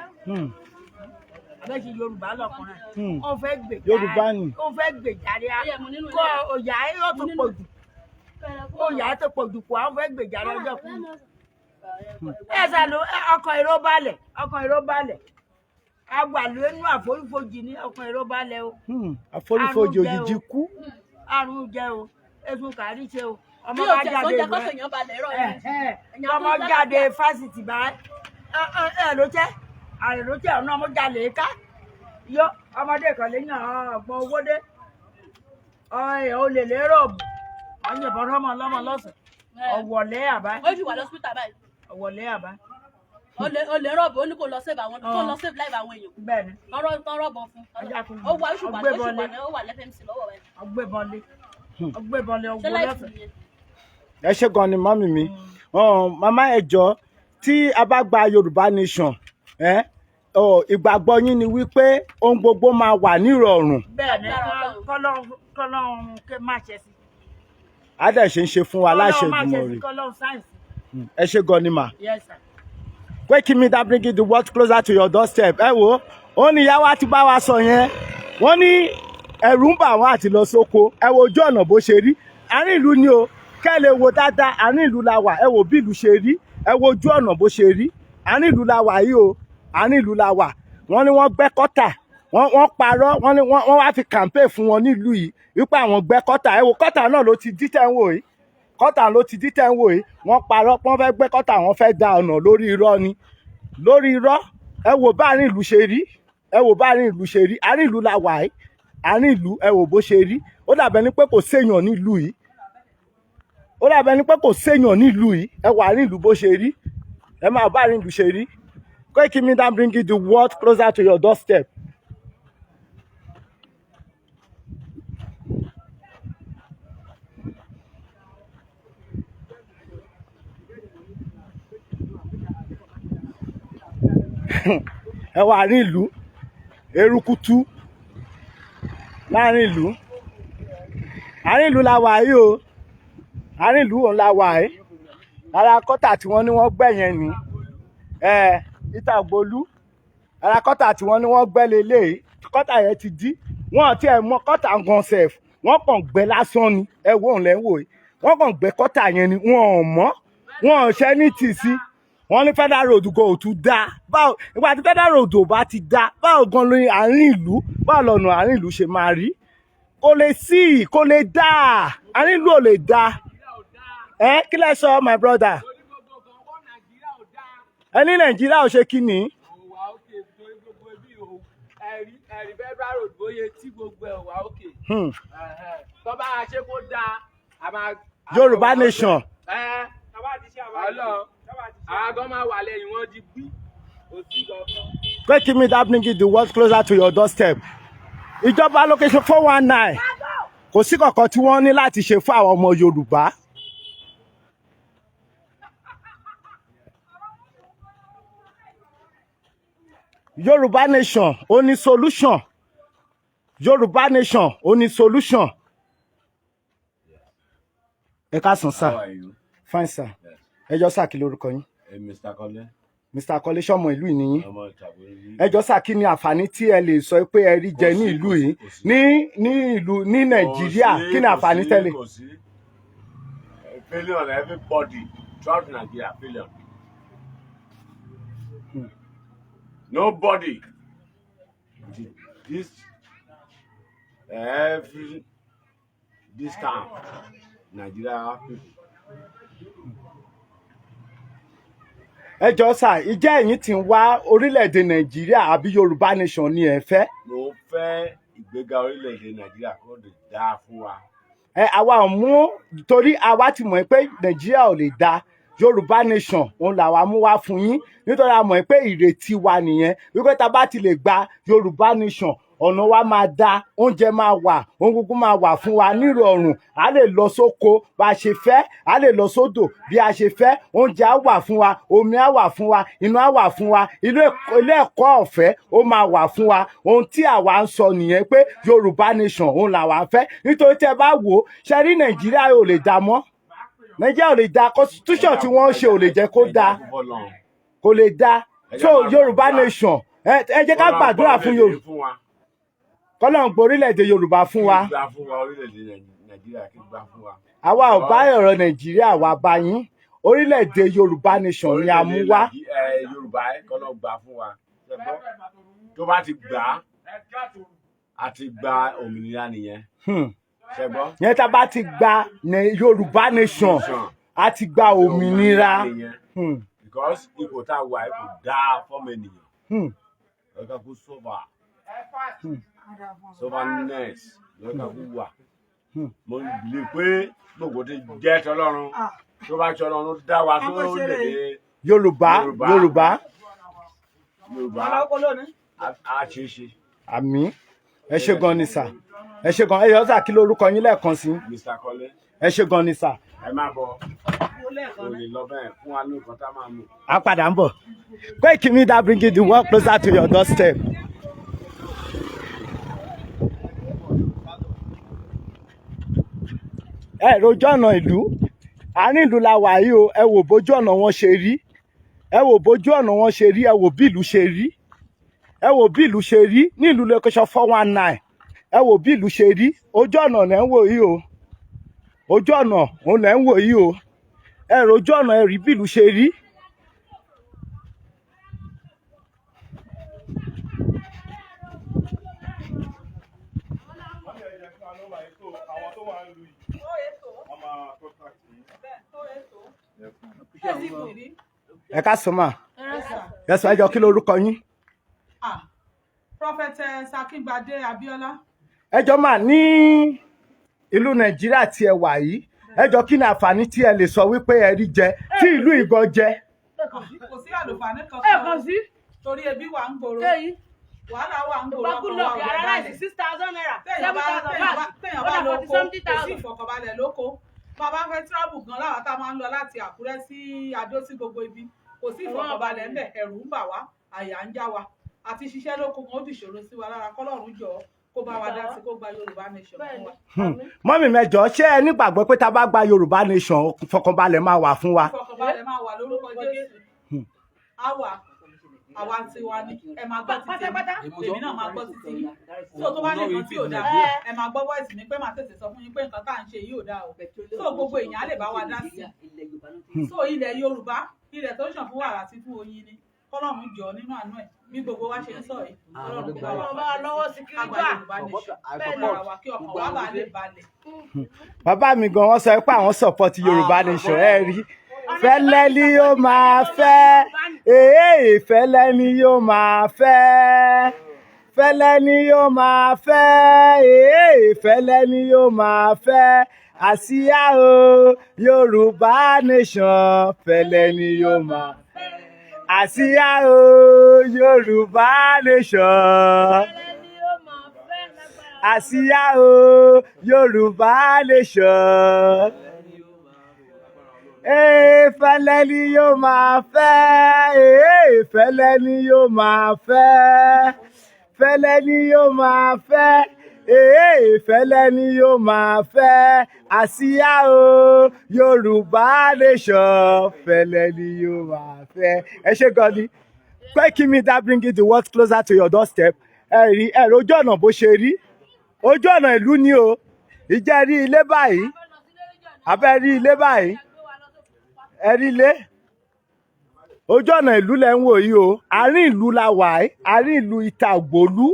Abẹ́sí Yorùbá lọkùnrin. Ó fẹ́ gbèjà. Yorùbá ni. Ó fẹ́ gbèjà rí a. Kọ́ òyà yóò tó pọ̀ jù. Òyà tó pọ̀ jù kó àwọn fẹ́ gbèjà rí ọjọ́ kú. Ẹ sàlù ọkọ̀ èrò balẹ̀. Agbàlú inú àforífojì ní ọkọ̀ èrò balẹ̀ o. Àforífojì òjijì kú. Àrùn jẹ o. Èsùn kàrí ṣe o. Ọmọ bá jáde ọmọ jáde fásitì báyìí ló jẹ́ àrè ló jẹ́ ọ̀nà ọmọ jalè ká yó ọmọdé kan lè yàn ọgbọ́n owó dé olè lérò wọ́n yìnbọn rọ́mọ lọ́mọ lọ́sàn ọ̀wọ̀lẹ́ àbá ọ̀wọ̀lẹ́ àbá. Olè rọ̀bù ó ní kò lọ save àwọn kò lọ save live àwọn èèyàn. Bẹ́ẹ̀ni. Tán rọ̀bọ̀ fún. Ó wà oṣù ó wà lẹ́fẹ̀mísì lọ́wọ́ rẹ̀. Ọgbẹ́bọnlé ọgbọ́n lọ́sàn. Ẹ ṣé gan ni mọ́mì mi. Màmá ẹ jọ̀ọ́ tí a bá gba Yorùbá nation ìgbàgbọ́ yín ni wípé ohun gbogbo máa wà nírọ̀rùn. Bẹ́ẹ̀ni kọ́lọ́run ké má ṣe sí. Á dẹ̀ ṣe ń ṣe fún wa láṣẹ Ìgbìmọ̀ rẹ̀. Kọ́lọ́run sáyẹ̀nsì. Ẹ ṣé gan ni mà. Yes sir. Koikimedia bringing the world closer to your doorstep. Ẹ wo ó ní ìyá wa ti bá wa sọ yẹn wọ́n ní ẹ̀rù ń bà wọ́n àti lọ sóko. Ẹ wo ojú ọ̀nà bó ṣe rí àárín ìlú ni o kẹ́ lè wo dáadáa àárín ìlú la wà. Ẹ wo bí ìlú ṣe rí ẹ wo ojú ọ̀nà bó ṣe rí àárín ìlú la wà yìí o àárín ìlú la wà. Wọ́n ní wọ́n gbẹ́ kọ́tà wọ́n parọ́ wọ́n ní wọ́n wá fi campaign fún wọn nílùú yìí wípé àwọn gbẹ́ kọ́tà. Ẹ wo kọ́tà náà ló ti dí tẹ́ ń wò yìí kọ́tà ló ti dí tẹ́ ń wò yìí wọ́n parọ́ wọ́n fẹ́ gbẹ́ kọ́tà wọ́n fẹ́ da ọ̀nà lórí irọ́ ni lórí irọ́. Ẹ wo bá àárín ìlú ṣe rí ẹ wo bá àárín ìlú ṣe rí àárín ìlú la wà yìí àárín ìlú ẹ wò bó ṣe rí ó dàbẹ̀ ni pé kò séèyàn nílùú yìí ó dàbẹ̀ ni pé kò séèyàn nílùú yìí ẹ wà àárín ìlú bó ṣe rí ẹ máa bá àárín ìlú ṣe rí. Koikimedia bringing the world closer to your doorstep. ẹ wà àárín ìlú erukutu láàrin ìlú àárín ìlú la wà yìí o àárín ìlú òun la wà yìí ara kọ́tà tí wọ́n ní wọ́n gbẹ́ yẹn ni Itaogbolu ara kọ́tà tí wọ́n ní wọ́n gbẹ́ lélẹ́yìí kọ́tà yẹn ti dí wọ́n ti ẹ̀ mọ kọ́tà gan sef wọ́n kàn gbẹ́ lásán ni ẹ wo òun lẹ́ ń wò yìí wọ́n kàn gbẹ́ kọ́tà yẹn ni wọ́n ò mọ́ wọ́n ò ṣẹ́ ní tì sí wọ́n ní federal road go tún dá báwo ìgbà tí federal road ò bá ti dá báwo gan lórí àárín ìlú báwo lọ́nà àárín ìlú ṣe máa rí kò lè sí kò lè dá àárín ìlú ò lè dá kí lẹ sọ my brother ẹ ní Nàìjíríà ò ṣe kí ni. ẹ̀rí federal road bóyá tí gbogbo ẹ̀ wá òkè tó bá a ṣe kó dáa a máa. Yorùbá nation. Àgọ́ máa wà lẹ́yìn wọn di bí òsì gangan. Koikimedia bringing the world closer to your doorstep. Ìjọba location 419 kò sí kankan tí wọ́n ní láti ṣe fún àwọn ọmọ Yorùbá. Yorùbá nation ó ní solution. Yorùbá nation ó ní solution. Ẹ káàsán sir. How are you? Fine sir. Ẹ jọ̀ọ́ sir kí lorúkọ yín? Mr. Kole. Mr. Akure ṣọmọ ìlú yìí nìyí. Ọmọ Itaogbolu. Ẹ jọ̀ọ́ sir kí ni àǹfààní tí ẹ lè sọ pé ẹ rí jẹ ní ìlú yìí ní Nàìjíríà kí ni àǹfààní tẹ́lẹ̀? Failure on everybody throughout Nigeria, failure. Nobody. This time, Nigeria people. Ẹ jọ̀ọ́ sà ìjẹ́ ẹ̀yin tí ń wá orílẹ̀-èdè Nàìjíríà àbí Yorùbá nation ni ẹ fẹ́? Mo fẹ́ ìgbéga orílẹ̀-èdè Nàìjíríà kó lè dáa fún wa. Àwa ò mú torí àwa ti mọ̀ pé Nàìjíríà ò lè dáa Yorùbá nation òun làwa mú wá fún yín nítorí a mọ̀ pé ìrètí wa nìyẹn wípé tá a bá ti lè gba Yorùbá nation ọ̀nà wa máa dá oúnjẹ máa wà ohun gbogbo máa wà fún wa nírọ̀rùn a lè lọ sóko bá a ṣe fẹ́ a lè lọ sódò bí a ṣe fẹ́ oúnjẹ á wà fún wa omi á wà fún wa iná á wà fún wa ilé ẹ̀kọ́ ọ̀fẹ́ ó máa wà fún wa ohun tí àwa ń sọ nìyẹn pé Yorùbá nation òun làwa ń fẹ́ nítorí tẹ́ bá wò ó ṣe rí Nàìjíríà ò lè dá mọ́ Nàìjíríà ò lè dá constitution tí wọ́n ṣe ò lè jẹ́ kó dá kò lè dá so Yorùbá nation ẹ jẹ́ ká gbàdúrà fún Yorùbá kọ́lọ́n gbọ́ orílẹ̀-èdè Yorùbá fún wa. Àwa ò bá ọ̀rọ̀ Nàìjíríà wá bá yín orílẹ̀-èdè Yorùbá nation ni a mú wá. Yorùbá kọ́lọ́n gbà fún wa tó bá ti gbà á àti gba òmìnira nìyẹn. Yẹn tá a bá ti gba Yorùbá nation a ti gba òmìnira. Because ipò tá a wà kò dáa fọ́mọ ènìyàn. Lọ́kà kó sọ́fà. Sovereignty lọ́kà kó wà. Mo lè pé gbogbo ti jẹ́ tọ́lọ́run tó bá tọ́lọ́run dá wa tó lè Yorùbá a ṣe é ṣe. Àmín ẹ ṣé gan ni sà ẹ ṣé gan ẹ yọ sà kí lorúkọ yín lẹ́ẹ̀kan sí. Mr. Kole. Ẹ ṣé gan ni sà. Ẹ má bọ̀ o lè lọ bẹ́ẹ̀ fún wa ní nǹkan tá a máa mú. A padà ń bọ̀ Koikimedia bringing the world closer to your doorstep. Ẹ rojọ́ ọ̀nà ìlú àárín ìlú la wà yìí o ẹ wò bójú ọ̀nà wọn ṣe rí ẹ wò bójú ọ̀nà wọn ṣe rí ẹ wò bí ìlú ṣe rí ẹ wò bí ìlú ṣe rí ní ìlú location 419 ẹ wò bí ìlú ṣe rí ojú ọ̀nà lẹ́ ń wò yìí o ojú ọ̀nà òun lẹ́ ń wò yìí o ẹ rojú ọ̀nà ẹ rí bí ìlú ṣe rí. Ẹ ká sọ mà ẹ sọ ẹjọ kí lorúkọ yín. Prophetess Akíngbadé Abíọ́lá. Ẹjọ mà ní ìlú Nàìjíríà tí ẹ wà yìí ẹjọ kí ni àǹfààní tí ẹ lè sọ wípé ẹ rí jẹ tí ìlú ìgàn jẹ. Kò sí àlùfààní kankan torí ebi wà ń gbòòrò wàhálà wà ń gbòòrò ọkọ̀ wà ọ̀rẹ́ báyìí 6,000 naira téèyàn bá lóko kò sí ìfọ̀kànbalẹ̀ lóko bàbá fẹ́ tíráàbù gan láwa tá a máa ń lọ láti Àkúrẹ́ sí Adó sí gbogbo ibi kò sí ìfọ̀kànbalẹ̀ ńbẹ̀ ẹ̀rù ń bà wá àyà ń já wa àti ṣiṣẹ́ lóko kan ó ti ṣòro sí wa lára kọ́lọ́run jọ kó bá wa dá sí kó gba Yorùbá nation fún wa. mọ́mì mẹ́jọ ṣé ẹ nígbàgbọ́ pé tá a bá gba Yorùbá nation ìfọkànbalẹ̀ máa wà fún wa. ìfọkànbalẹ̀ máa wà lórúkọ Jésù. àwa ti wa ni ẹ máa gbọ́ títí èmi náà máa gbọ́ títí yìí so tó bá ní nǹkan tí ò dáa ẹ máa gbọ́ voice mi pé màá tètè sọ fún yín pé nǹkan tá à ń ṣe yìí ò dáa o so gbogbo èèyàn á lè bá wa dá sí i so ilẹ̀ Yorùbá ilẹ̀ tó ṣàn fún wàrà àti fún oyin ni kọ́lọ́run jọ nínú àánú ẹ̀ bí gbogbo wa ṣe ń sọ yìí kọ́lọ́run kó bá wa lọ́wọ́ sí kí àgbà Yorùbá nation bẹ́ẹ̀ lára wa kí ọkàn wa bá lè balẹ̀. bàbá mi gan wọ́n sọ pé àwọn support Yorùbá nation ẹ rí fẹ́lẹ́ ni yóò máa fẹ́ fẹ́lẹ́ ni yóò máa fẹ́ fẹ́lẹ́ ni yóò máa fẹ́ fẹ́lẹ́ ni yóò máa fẹ́ àsíá o Yorùbá nation fẹ́lẹ́ ni yóò máa àsíá o Yorùbá nation àsíá o Yorùbá nation. Fẹ́lẹ́ ni yóò máa fẹ́ fẹ́lẹ́ ni yóò máa fẹ́ fẹ́lẹ́ ni yóò máa fẹ́ fẹ́lẹ́ ni yóò máa fẹ́ àsíá o Yorùbá nation fẹ́lẹ́ ni yóò máa fẹ́. ẹ ṣé gan ni Koikimedia bring the world closer to your doorstep. ẹ rí ojú ọ̀nà bó ṣe rí ojú ọ̀nà ìlú ni o ìjẹ́ rí ilé báyìí abẹ́ rí ilé báyìí ẹ rí ilé ojú ọ̀nà ìlú lẹ ń wò yìí o àárín ìlú la wà yìí àárín ìlú Itaogbolu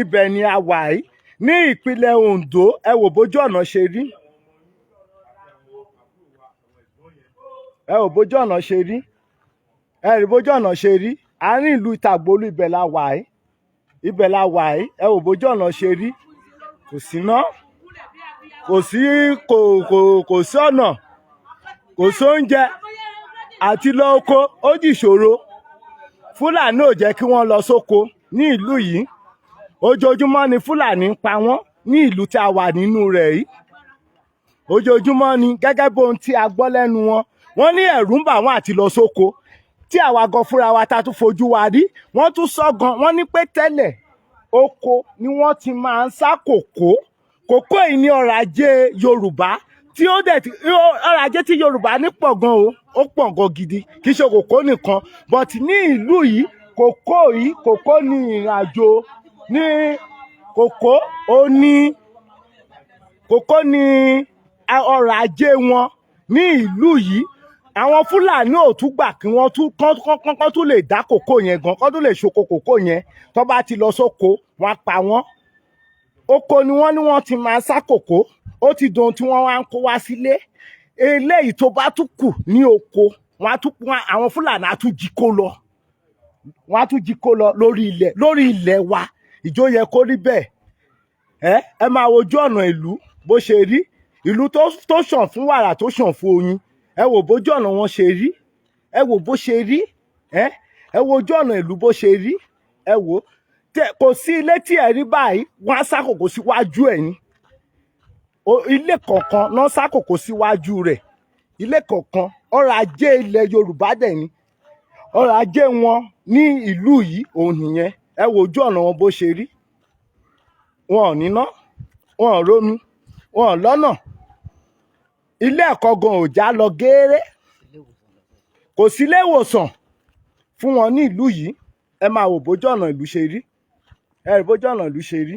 ibẹ̀ ni a wà yìí ní ìpínlẹ̀ Ondo. ẹ wò bójú ọ̀nà ṣe rí ẹ wò bójú ọ̀nà ṣe rí ẹ rí bójú ọ̀nà ṣe rí àárín ìlú Itaogbolu ibẹ̀ la wà yìí ibẹ̀ la wà yìí ẹ wò bójú ọ̀nà ṣe rí kò síná kò sí ọ̀nà kò sóúnjẹ àti lọ oko ó dìṣòro Fúlàní ò jẹ́ kí wọ́n lọ sóko ní ìlú yìí ojoojúmọ́ ni Fúlàní ń pa wọ́n ní ìlú tí a wà nínú rẹ̀ yìí ojoojúmọ́ ni gẹ́gẹ́ bí ohun tí a gbọ́ lẹ́nu wọn wọ́n ní ẹ̀rù ń bà wọ́n àti lọ sóko tí àwa gan fúnra wa ta tún fojú wa rí wọ́n tún sọ gan wọ́n ní pé tẹ́lẹ̀ oko ni wọ́n ti máa ń sá kòkó yìí ní ọrọ̀ ajé Yorùbá tí ó dẹ̀ ọrọ̀ ajé tí Yorùbá ní pọ̀ gan o ó pọ̀ gan gidi kì í ṣe kòkó nìkan but ní ìlú yìí kòkó ní ìrìn àjò ní kòkó ní ọrọ̀ ajé wọn ní ìlú yìí àwọn Fúlàní ò tún gbà kí wọ́n tún lè dá kòkó yẹn gan kó tún lè ṣoko kòkó yẹn tó bá ti lọ sóko wọ́n pa wọ́n oko ni wọ́n ti máa sá kòkó ó ti dohun tí wọ́n wá ń kó wá sílé eléyìí tó bá tún kù ní oko àwọn Fúlàní á tún jí kó lọ wọ́n á tún jí kó lọ lórí ilẹ̀ wa ìjó yẹ kó rí bẹ́ẹ̀ ẹ máa wojú ọ̀nà ìlú bó ṣe rí ìlú tó ṣàn fún wàrà tó ṣàn fún oyin ẹ wò bójú ọ̀nà wọn ṣe rí ẹ wò bó ṣe rí ẹ wo ojú ọ̀nà ìlú bó ṣe rí ẹ wò kò sí ilé tí ẹ rí báyìí wọ́n á sá kòkó síwájú ẹ̀ ni ilé kọ̀ọ̀kan náà sá kòkó síwájú rẹ̀ ilé kọ̀ọ̀kan ọrọ̀ ajé ilẹ̀ Yorùbá dẹ̀ ni ọrọ̀ ajé wọn ní ìlú yìí òun nìyẹn ẹ wo ojú ọ̀nà wọn bó ṣe rí wọn ò níná wọn ò rómi wọn ò lọ́nà ilé ẹ̀kọ́ gan ò já lọ gééré kò sí ilé ìwòsàn fún wọn ní ìlú yìí ẹ máa wò bójú ọ̀nà ìlú ṣe rí ẹ rí bójú ọ̀nà ìlú ṣe rí.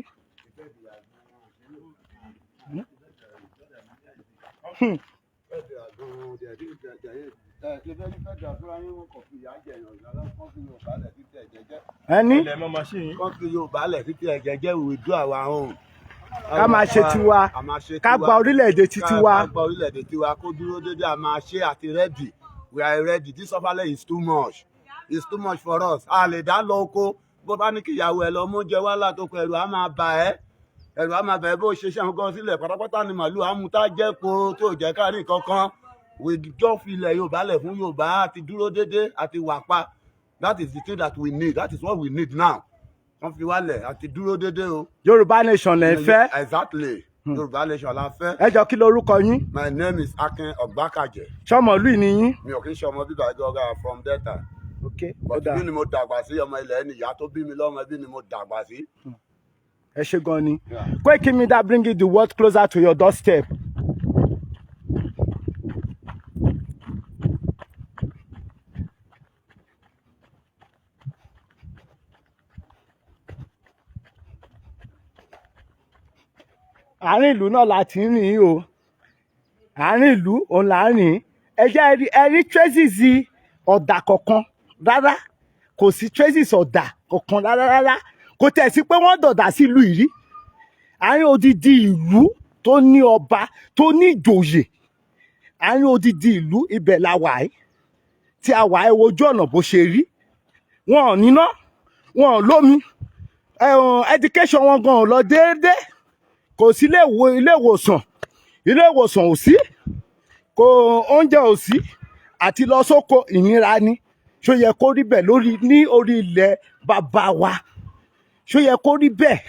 ẹni kọ́ńtì Yorùbá lẹ̀ títí ẹ̀jẹ̀ jẹ́ ìwédú àwa ohun ká máa ṣe tiwa ká gba orílẹ̀-èdè tiwa. ká gba orílẹ̀-èdè tiwa kó dúró dédé a máa ṣe àti rẹ́dì we are ready this sufferle is too much for us a lè dá lọ oko bó bá ní kí ìyàwó ẹ lọ mú jẹ wá látòkò ẹrù á máa bà ẹ́ bó ṣe ṣe àwọn kan sílẹ̀ pátápátá ni màálù àmúta jẹ́ po tó jẹ́ kárí kankan we jọ filẹ̀ Yorùbá lẹ̀ fún Yorùbá àti dúró dédé àti wà pa that is the thing that we need that is what we need now wọ́n fi wálẹ̀ àti dúró dédé o. Yorùbá nation lẹ fẹ́. Exactly. Yorùbá nation la fẹ́. ẹ jọ kí lorúkọ yín. My name is Akin Ogbakaje. ṣọmọlú ni yín. Mi ò kí ń ṣọmọ bíbá ẹgbẹ́ ọ̀gá from Delta. ok ó But dáa. bí ni mo dàgbà sí ọmọ ilẹ̀ ẹni ìyá tó bí mi lọ́mọ bí ni mo dàgbà sí. Ẹ ṣé gan ni. Koikimedia bringing the world closer to your doorstep. Àárín ìlú náà la ti ń rìn o. Àárín ìlú òun là ń rìn. Ẹ jẹ́ ẹ rí traces ọ̀dà kankan rárá. Kò sí traces ọ̀dà kankan rárá. Kò tẹ̀ sí pé wọ́n dọ̀dà sílùú yìí rí. Àárín odidi ìlú tó ní ọba tó ní ìjòyè. Àárín odidi ìlú ibẹ̀ la wà yìí. Tí a wà ẹ wojú ọ̀nà bó ṣe rí. Wọn ò níná, wọn ò lómi. Education wọn gan ò lọ déédéé. Kò sí ilé ìwòsàn ò sí, kò oúnjẹ ò sí, àti lọ sóko ìnira ni. Ṣó yẹ kó rí bẹ́ẹ̀ lórí ní orí ilẹ̀ bàbá wa? Ṣó yẹ kó rí bẹ́ẹ̀?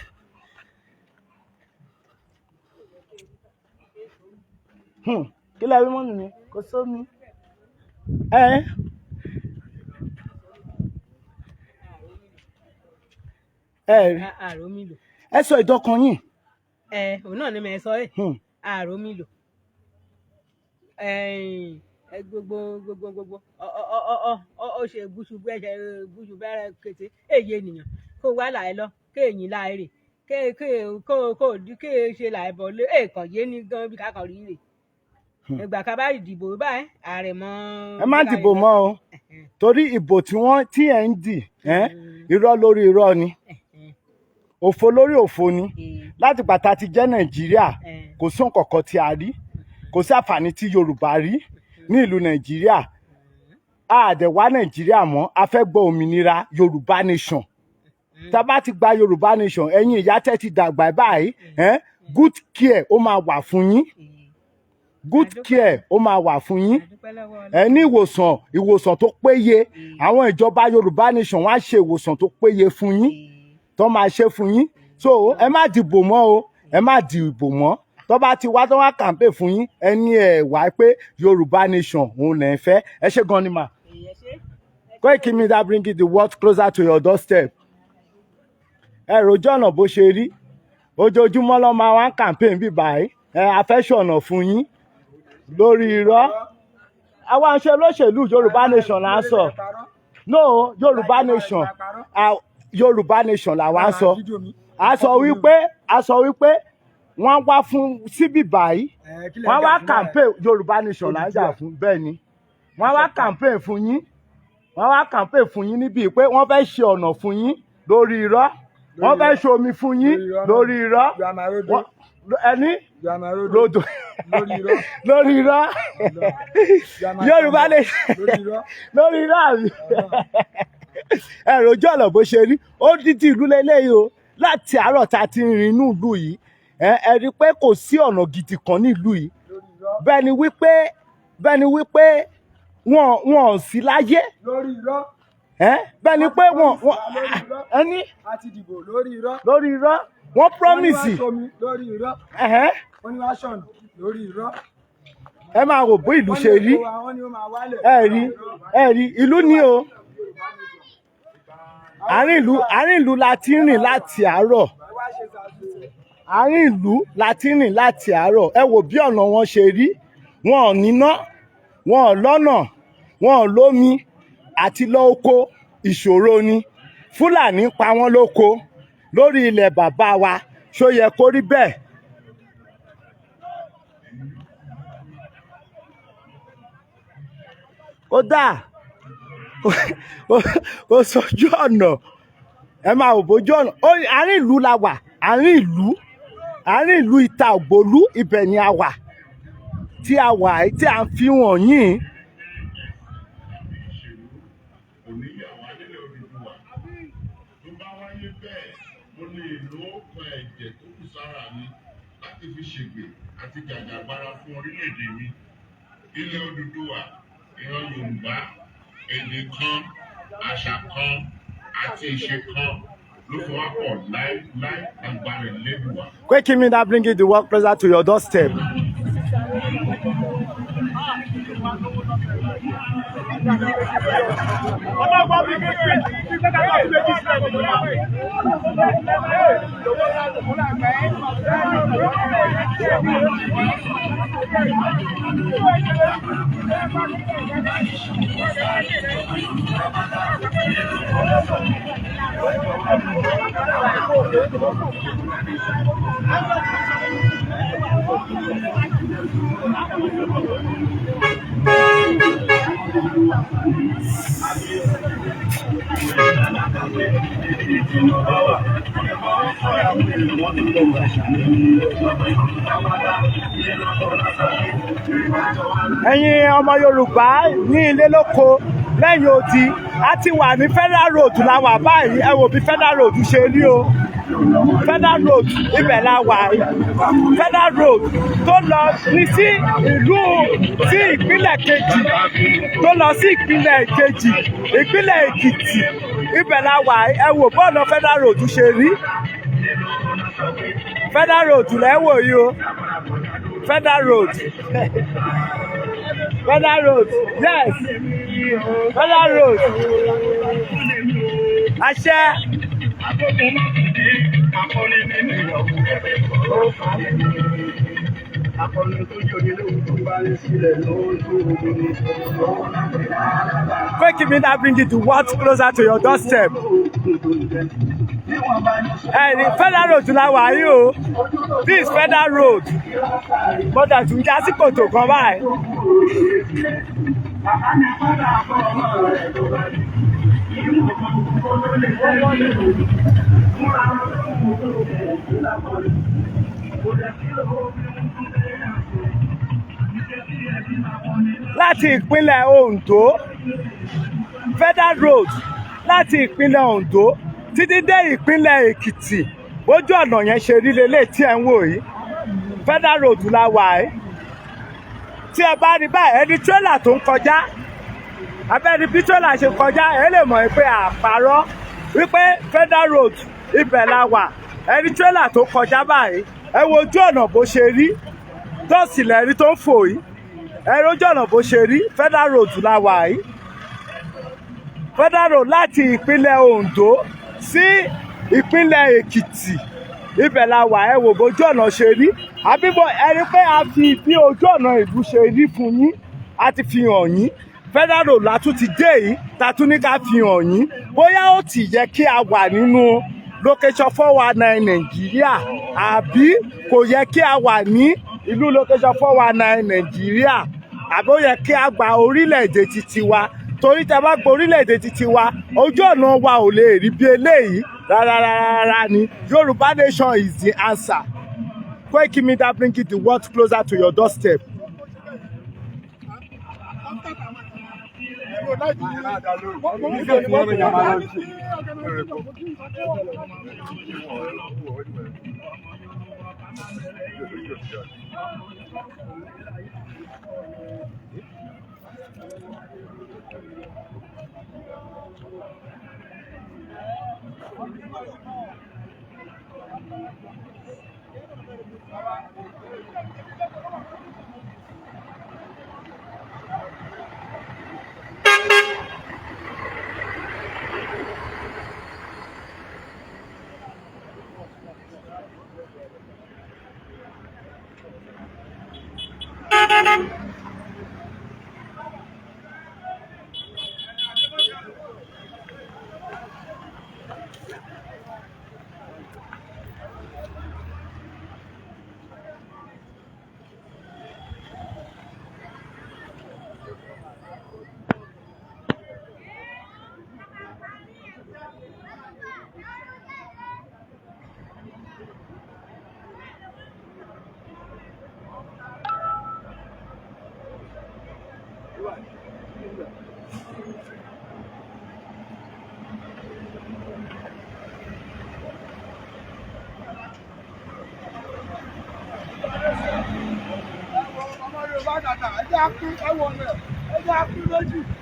Kí lẹ rí mọ́nì mi? Kò sómi. Ẹ sọ ìdọ́kan yín. Òun náà ni mẹ sọ ààrò mi lò gbogbo ó ṣe gúúsù bẹ̀rẹ̀ kété èyí ènìyàn kó wá láì lọ kéèyàn láì rè kéè ṣe láì bọ̀ lé èèkàn yé ní gan bí kákan rí rè ìgbà ká bá ìdìbò báyìí ààrẹ mọ. Ẹ má dìbò mọ́ o torí ìbò tí ẹ ń dì irọ́ lórí irọ́ ni òfo lórí òfo ni. Láti ìgbà tá a ti jẹ́ Nàìjíríà kò sí nǹkan kan tí a rí, kò sí àǹfààní tí Yorùbá rí ní ìlú Nàìjíríà. A dẹ̀ wá Nàìjíríà mọ́, a fẹ́ gbọ́ òmìnira Yorùbá nation. Tá a bá ti gba Yorùbá nation, ẹ̀yin ìyá tẹ́ ti dàgbà báyìí, good care ó máa wà fún yín. Good care ó máa wà fún yín. Ẹ ní ìwòsàn tó péye. Àwọn ìjọba Yorùbá nation wá ṣe ìwòsàn tó péye fún yín, tó máa ṣe fún yín. So ẹ má dìbò mọ́ o, ẹ má dìbò mọ́. Tó bá ti wá tó wá campaign fún yín, ẹ ní ẹ wá pé Yorùbá nation òun lẹ ń fẹ́. Ẹ ṣé gan ni mà. Koikimedia bringing the world closer to your doorstep. Ẹ rojú ọ̀nà bó ṣe rí. Ojoojúmọ́ ló máa wá campaign bí báyìí. A fẹ́ ṣọ̀nà fún yín lórí irọ́. Àwa ń ṣe olóṣèlú Yorùbá nation là ń sọ. No, Yorùbá nation. Yorùbá nation làwa ń sọ. A sọ wípé wọ́n wá fún síbí báyìí. Wọ́n wá campaign Yorùbá nation là ń jà fún bẹ́ẹ̀ ni. Wọ́n wá campaign fún yín. Wọ́n wá campaign fún yín níbi pé wọ́n fẹ́ ṣe ọ̀nà fún yín lórí irọ́. Wọ́n fẹ́ ṣe omi fún yín lórí irọ́. Ẹni rodo lórí irọ́. Yorùbá nation lórí irọ́ àbí. Ẹ rojú ọ̀nà bó ṣe rí. Ó dídí ìlú lélẹ́yìí o. Láti àárọ̀ tá a ti rìn inú ìlú yìí, ẹ rí i pé kò sí ọ̀nà gidi kan ní ìlú yìí. Bẹ́ẹ̀ ni wípé wọn ò sí láyé. Lórí irọ́. Bẹ́ẹ̀ ni pé ẹni àti dìbò lórí irọ́. Lórí irọ́. Wọ́n promise. Wọ́n ní wá sọmi lórí irọ́. Wọ́n ní wá ṣọ̀nà lórí irọ́. Ẹ máa wò bó ìlú ṣe rí. Ẹ rí ìlú ní o. Àárín ìlú la ti ń rìn láti àárọ̀. Àárín ìlú la ti ń rìn láti àárọ̀. Ẹ wò bí ọ̀nà wọn ṣe rí. Wọn ò níná, wọn ò lọ́nà, wọn ò lómi, àti lọ oko ìṣòro ni. Fúlàní pa wọ́n lóko lórí ilẹ̀ bàbá wa. Ṣó yẹ kó rí bẹ́ẹ̀? Ó dáa. Ó sọjú ọ̀nà. Ẹ máa wò bójú ọ̀nà. Àárín ìlú la wà. Àárín ìlú Itaogbolu ibẹ̀ ni a wà. Tí a wà yìí tí a ń fi wọ̀n yín. Láti fi ṣègbè àti jàjàgbara fún orílẹ̀-èdè mi. Ilẹ̀ Odùduwà, ìran Yorùbá, èdè kan, àṣà kan àti ìṣe kan ló fi wá pọ̀ láíláí agbára Elédùà. Koikimedia bringing the world closer to your doorstep. ẹ̀yin ọmọ Yorùbá ní ilé lóko lẹ́yìn odi a ti wà ní Federal Road la wà báyìí ẹ wò bí Federal Road ṣe rí o Federal Road ibẹ̀ la wà Federal Road tó lọ ní sí ìlú sí ìpínlẹ̀ kejì tó lọ sí ìpínlẹ̀ kejì ìpínlẹ̀ Èkìtì ibẹ̀ la wà ẹ wò bọ́ọ̀nà Federal Road ṣe rí Federal Road lẹ́wọ̀ yìí o Federal Road Federal Road yes Federal Road àṣẹ. Koikimedia bring it to what closer to your doorstep. Federal Road la wà yìí o this Federal Road bọ́dà tún já sí kòtò kan báyìí. Láti ìpínlẹ̀ Ondo Federal Road láti ìpínlẹ̀ Ondo títí dé ìpínlẹ̀ Èkìtì bójú ọ̀nà yẹn ṣe rí lélẹ̀ tí ẹ̀ ń wò yìí Federal Road la wà yìí tí ẹ bá rí báyìí ẹni tírélà tó ń kọjá abẹ́ni bí tírélà ṣe kọjá ẹ lè mọ̀ pé àpárọ̀ wípé Federal Road ibẹ̀ la wà ẹni tírélà tó kọjá báyìí ẹ wo ojú ọ̀nà bó ṣe rí dọ́ọ̀sì lẹ́rí tó ń fò yìí ẹ rojú ọ̀nà bó ṣe rí Federal Road la wà yìí Federal Road láti ìpínlẹ̀ Ondo sí ìpínlẹ̀ Èkìtì ibẹ̀ la wà ẹ wò bójú ọ̀nà ṣe rí àbíbọ̀ ẹni pé a fi bí ojú ọ̀nà ìlú ṣe rí fún yín a ti fi hàn yín Federal Road látún ti dé yìí ta tún ní ká fi hàn yín bóyá ó ti yẹ kí a wà nínú location 419 Nàìjíríà àbí kò yẹ kí a wà ní ìlú location 419 Nàìjíríà àbí ó yẹ kí a gba orílẹ̀-èdè titi wa torí tẹ bá gba orílẹ̀-èdè titi wa ojú ọ̀nà wa ò lè rí bí eléyìí rárá ni Yoruba nation is the answer. Koikimedia bring it the world closer to your doorstep.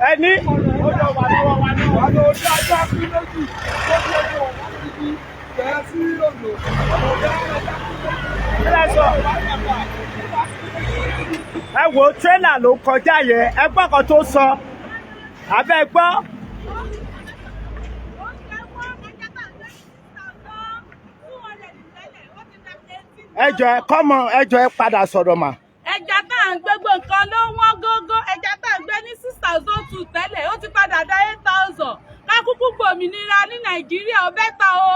Ẹni bẹ̀rẹ̀ sí Ondo. Ẹ wo tírélà ló kọjá yẹn, ẹ gbọ́ kan tó sọ, abẹ́ gbọ́. Ẹ jọ̀ọ́ ẹ kọ́mọ, ẹ jọ̀ọ́ ẹ padà sọ̀rọ̀ mà. Ẹja tá à ń gbé gbogbo nǹkan ló wọ́n gógó, ẹja tá à ń gbé ní 6,002 tẹ́lẹ̀ ó ti padà dá 8,000. Ká kúkú gbòmìnira ní Nàìjíríà ó bẹ́ta o.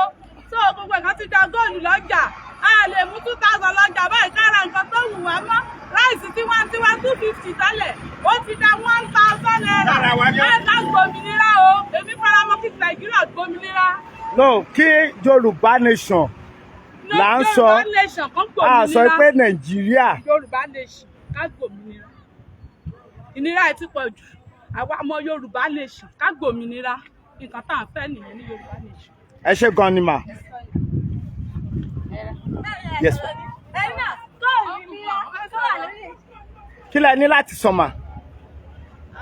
So gbogbo nǹkan ti da góòlù lọ́jà. A lè mú 2,000 lọ́jà báyìí kára nǹkan tó wù wá mọ́. Ráìsì tiwantiwa 250 tẹ́lẹ̀ ó ti da 1,000 naira. Ká gbòmìnira o. Èmi faramọ́ kí Nàìjíríà gbòmìnira. No, kí Yorùbá nation là ń sọ, a sọ pé Nàìjíríà. Yorùbá nation ká gbòmìnira. Ìnira ẹ̀ ti pọ̀ jù. Àwa ọmọ Yorùbá nation ká gbòmìnira. Nǹkan tá à ń fẹ́ nìyẹn ní Yorùbá nation. Ẹ ṣé gan ni mà. Yes. Kí lẹ ní láti sọ mà?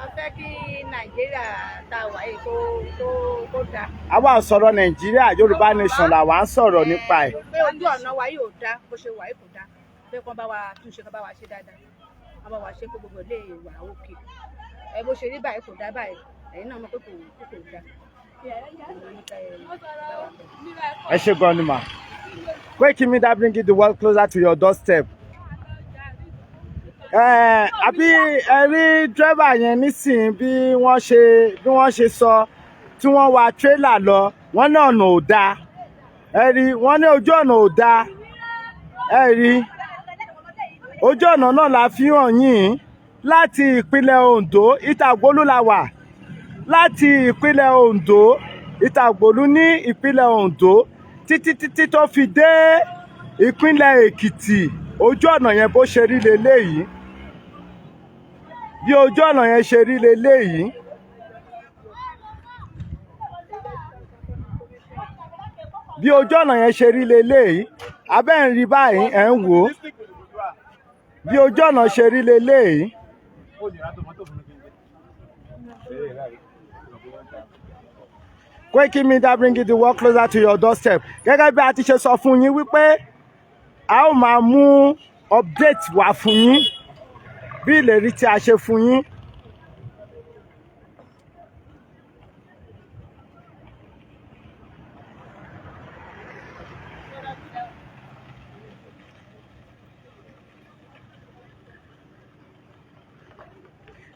A fẹ́ kí Nàìjíríà tá a wà yìí kó dáa. Àwa ò sọ̀rọ̀ Nàìjíríà, Yorùbá nation làwa ń sọ̀rọ̀ nípa ẹ̀. Pé ojú ọ̀nà wa yìí ò dáa, bó ṣe wà yìí kò dáa. Pé kán bá wa túnṣe, kán bá wa ṣe dáadáa. Kán bá wa ṣe pé gbogbo ilé ìwà òkè. Ẹ bó ṣe rí báyìí kò dáa báyìí. Ẹ̀yin náà mọ̀ pé kò dáa. Ẹ ṣé gan ni mà. Koikimedia bringing the world closer to your doorstep. Àbí ẹ rí dírẹ́bà yẹn nísìnyí bí wọ́n ṣe sọ tí wọ́n wa tírélà lọ, wọ́n ní ọ̀nà ò dáa. Ẹ rí, wọ́n ní ojú ọ̀nà ò dáa. Ẹ rí, ojú ọ̀nà náà la fi hàn yín láti ìpínlẹ̀ Ondo, Itaogbolu la wà. Láti ìpínlẹ̀ Ondo, Itaogbolu ní ìpínlẹ̀ Ondo títí tó fi dé ìpínlẹ̀ Èkìtì. Ojú ọ̀nà yẹn bó ṣe rí leléyìí. Bí ojú ọ̀nà yẹn ṣe rí leléyìí. Bí ojú ọ̀nà yẹn ṣe rí leléyìí. Abẹ́ ń rí báyìí ẹ̀ ń wò ó. Bí ojú ọ̀nà ṣe rí leléyìí. Koikimedia bringing the world closer to your doorstep. Gẹ́gẹ́ bí a ti ṣe sọ fún yín wípé a ó máa mú update wá fún yín bí ìlérí tí a ṣe fún yín.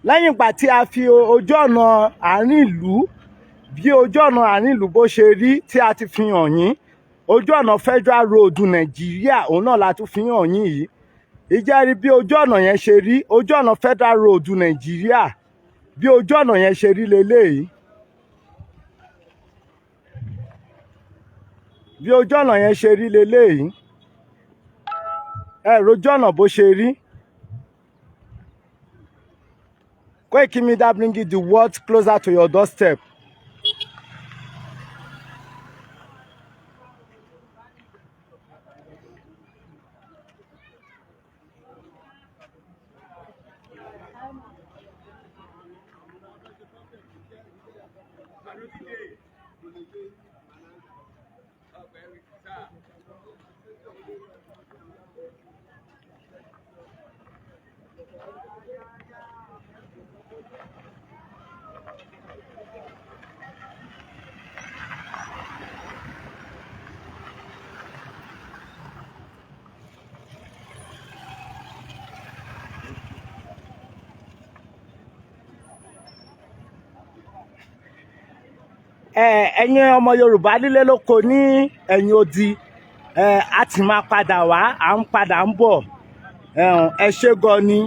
Lẹ́yìn ìgbà tí a fi ojú ọ̀nà àárín ìlú, bí ojú ọ̀nà àárín ìlú bó ṣe rí tí a ti fi hàn yín, ojú ọ̀nà Federal Road Nàìjíríà òun náà la tún fi hàn yín yìí. Ìjẹ́rí bí ojú ọ̀nà yẹn ṣe rí, ojú ọ̀nà Federal Road Nàìjíríà bí ojú ọ̀nà yẹn ṣe rí leléyìí. Bí ojú ọ̀nà yẹn ṣe rí leléyìí. Ẹ rojú ọ̀nà bó ṣe rí. Koikimedia bringing the world closer to your doorstep. Ẹ̀yin ọmọ Yorùbá nílé lóko ní ẹ̀yìn odi, a ti máa padà wá, à ń padà ń bọ̀. Ẹ ṣé gan ni.